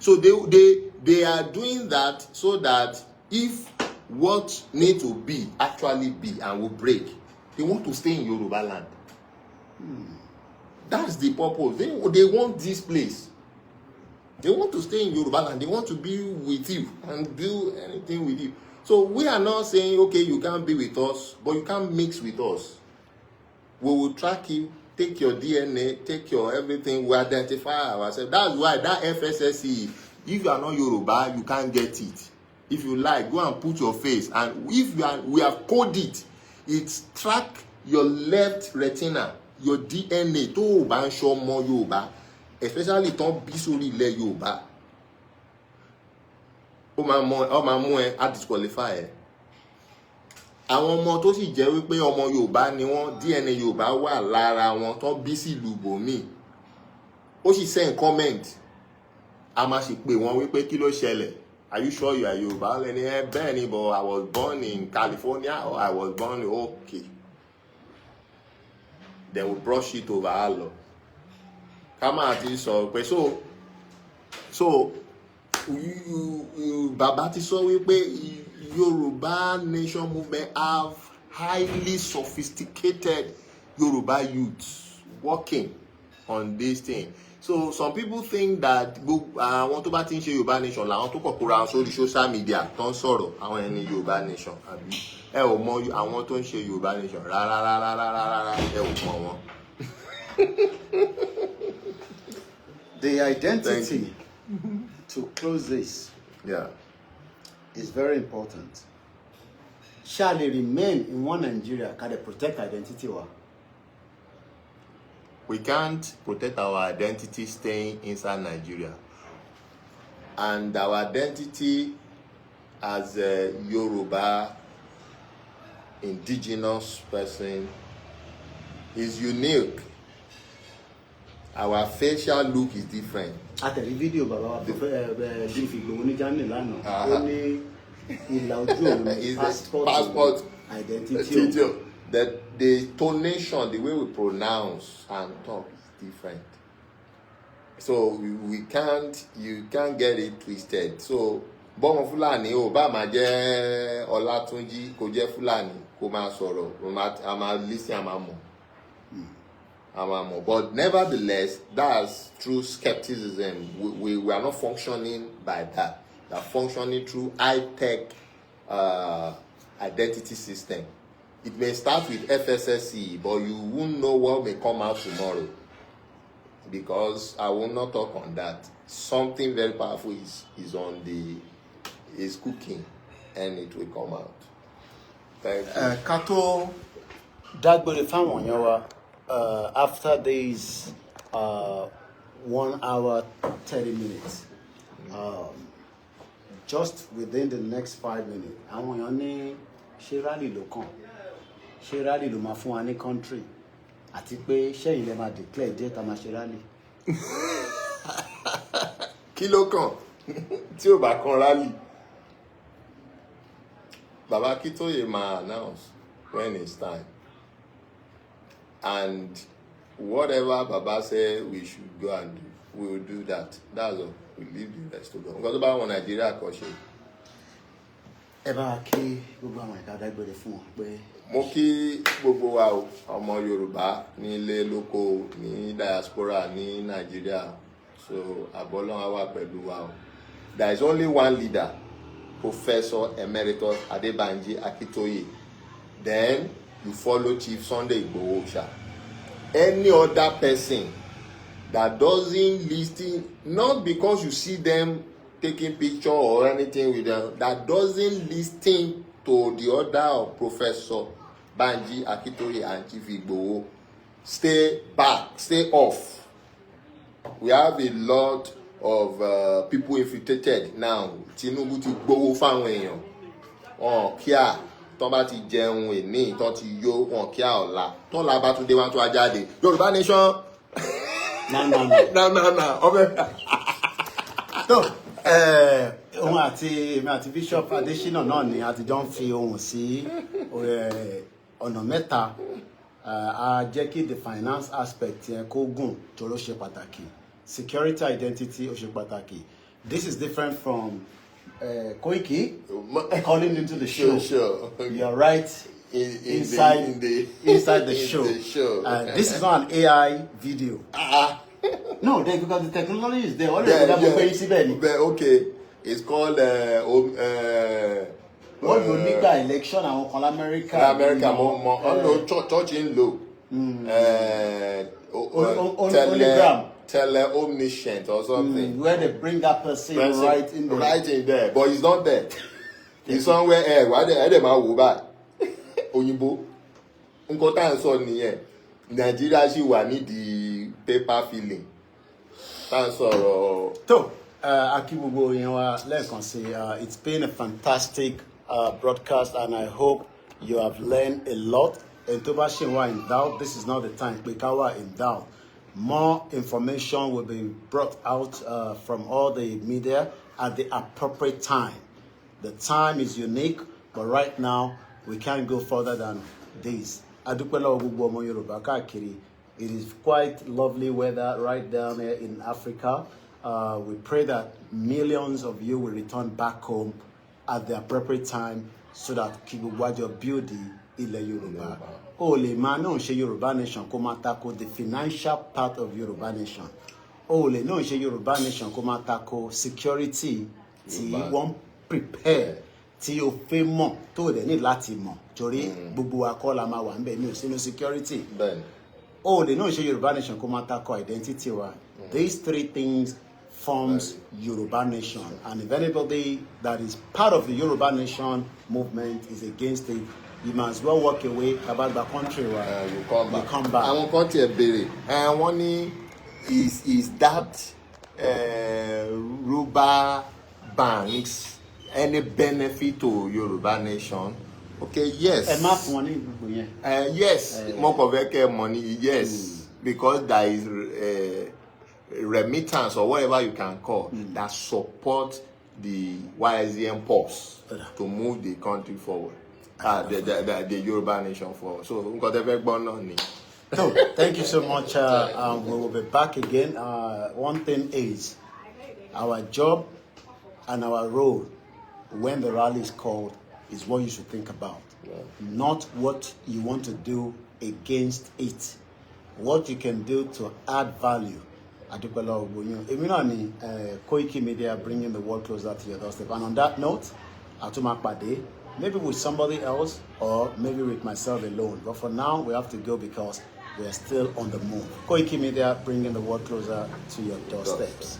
So they are doing that so that if what need to be actually be and will break, they want to stay in Yoruba land. That's the purpose. They want this place. They want to stay in Yoruba land. They want to be with you and do anything with you. So we are not saying, okay, you can't be with us, but you can't mix with us. We will track you, take your DNA, take your everything, we identify ourselves. That's why that FSSE, if you are not Yoruba, you can't get it. If you like, go and put your face. And if we have coded it, track your left retina, your DNA, tó bá ń ṣọ́ mọ́ Yorùbá, especially tán bí sórí ilẹ̀ Yorùbá. Ó máa mú ẹ, á disqualify ẹ. Àwọn ọmọ tó sì jẹ́ wípé ọmọ Yorùbá ni wọ́n, DNA Yorùbá wà lára wọn tán bí sí ìlú bòmíì. Ó sì send comment. A máa sì pè wọ́n wípé kí ló ṣẹlẹ̀? Are you sure you are Yorùbá? Lẹ́ni bẹ́ẹ̀ ni, but I was born in California or I was born in okay. Then we brush it over all. Come out this or so Baba ti sọ wípé Yoruba nation movement have highly sophisticated Yoruba youths working on this thing. So some people think that àwọn tó bá ti ń ṣe Yoruba nation làwọn tó kọ̀kọ́ra sórí social media tó ń sọ̀rọ̀ àwọn ẹni Yoruba nation àbí ẹ ò mọ àwọn tó ń ṣe Yoruba nation rárá ẹ ò mọ wọn. The identity to close this is very important. Shall it remain in one Nigeria? Can they protect identity? we can't protect our identity staying inside Nigeria. And our identity as a Yoruba indigenous person is unique. Our facial look is different. At the video, Baba, passport identity. That the tonation, the way we pronounce and talk is different. So you can't get it twisted. So Bomo Fulani o ba ma je Olatunji ko je Fulani ko ma sọ̀rọ̀ ama listen ama mo. But nevertheless, that's through skepticism. We are not functioning by that. We are functioning through high-tech identity system. It may start with FSSC, but you won't know what may come out tomorrow. Because I will not talk on that. Something very powerful is cooking, and it will come out. Thank you. Kato Dagbere Famonyawa, after this 1 hour 30 minutes, just within the next 5 minutes, I want to ṣe rally ló kàn, ṣe rally ló máa fún wa ní country, àti pé ṣẹ́yìn lè máa declare jẹ́ tá máa ṣe rally. Kí ló kàn tí ò bá kan rally? Baba Akintoye ma announce when it's time. And whatever Baba say we should go and do, we will do that. That's all. We leave the rest to go. Because about Nigeria kọ́ṣe. Ẹ bá kí gbogbo àwọn ìka dágbére fún wọn pé. Mo kí gbogbo wa o, ọmọ Yorùbá ní ilé lóko ní diaspora ní Nigeria. So Abolon awa pẹ̀lú wa o. There is only one leader, Professor Emeritus Adebanji Akintoye. Then you follow Chief Sunday Igboho Oòṣà. Any other person that doesn't listen, not because you see them taking picture or anything with them, that doesn't listen to the order of Professor Banji Akintoye and Chief Igboho, stay back, stay off. We have a lot of people infiltrated now. Tinubu ti gbowó fáwọn èèyàn. Kíá tó bá ti jẹun èní tó ti yó wọn kíá ọ̀la tó la bá tún dé wá tó a jáde. Yorùbá nation. No. Tó ohun àti èmi àti Bishop Adesina náà ni a ti jọ ń fi ohun sí ọ̀nà mẹ́ta. A jẹ́ kí the finance aspect yẹn kó gùn tóró ṣe pàtàkì. Security identity ó ṣe pàtàkì. This is different from Koiki calling into the show. Sure. You're right. Inside the show. This is not an AI video. No, because the technology is there. Okay, it's called what you need that election and on America. Touch in low. Tele omniscient or something. Where they bring that person right in there. Right in there, but he's not there. He's somewhere else. Why they go back? Oyinbo. Nǹkan tá ń sọ nìyẹn. Nigeria ṣì wà ní the paper filling. Tá ń sọ̀rọ̀. Tó akígbogbo yẹn wá lẹ́ẹ̀kan sí it's been a fantastic broadcast and I hope you have learned a lot. And tó bá ṣì wà in doubt, this is not the time pé ká wà in doubt. More information will be brought out from all the media at the appropriate time. The time is unique, but right now we can't go further than this. Adúpẹ́ gbogbo ọmọ Yorùbá káàkiri. It is quite lovely weather right down here in Africa. We pray that millions of you will return back home at the appropriate time so that kí gbogbo wa jọ build ilẹ̀ Yorùbá. O lè máa náà ṣe Yorùbá nation kó máa tako the financial part of Yorùbá nation. O lè náà ṣe Yorùbá nation kó máa tako security tí wọ́n prepare tí o fẹ́ mọ̀ tó dẹ̀ ní láti mọ̀ torí gbogbo wa kọ́ la máa wà níbẹ̀ ní òsínú security. O lè náà ṣe Yorùbá nation kó máa tako identity wa. These three things forms Yoruba nation, and if anybody that is part of the Yoruba nation movement is against it, you might as well walk away about the country where you come back. Àwọn kan tiẹ̀ béèrè wọ́n ní is that Yoruba banks any benefit to Yoruba nation? Okay, yes. Ẹ má fún wọn ní gbogbo yẹn. Yes, mo kàn fẹ́ kẹ́ money, yes, because there is remittance or whatever you can call that support the YSDM pulse to move the country forward, the Yoruba nation forward. So, thank you so much. We will be back again. One thing is, our job and our role when the rally is called is what you should think about, not what you want to do against it. What you can do to add value. Koikimedia, bringing the world closer to your doorstep. And on that note, Atumakpade, maybe with somebody else or maybe with myself alone. But for now, we have to go because we are still on the move. Koikimedia, bringing the world closer to your doorsteps.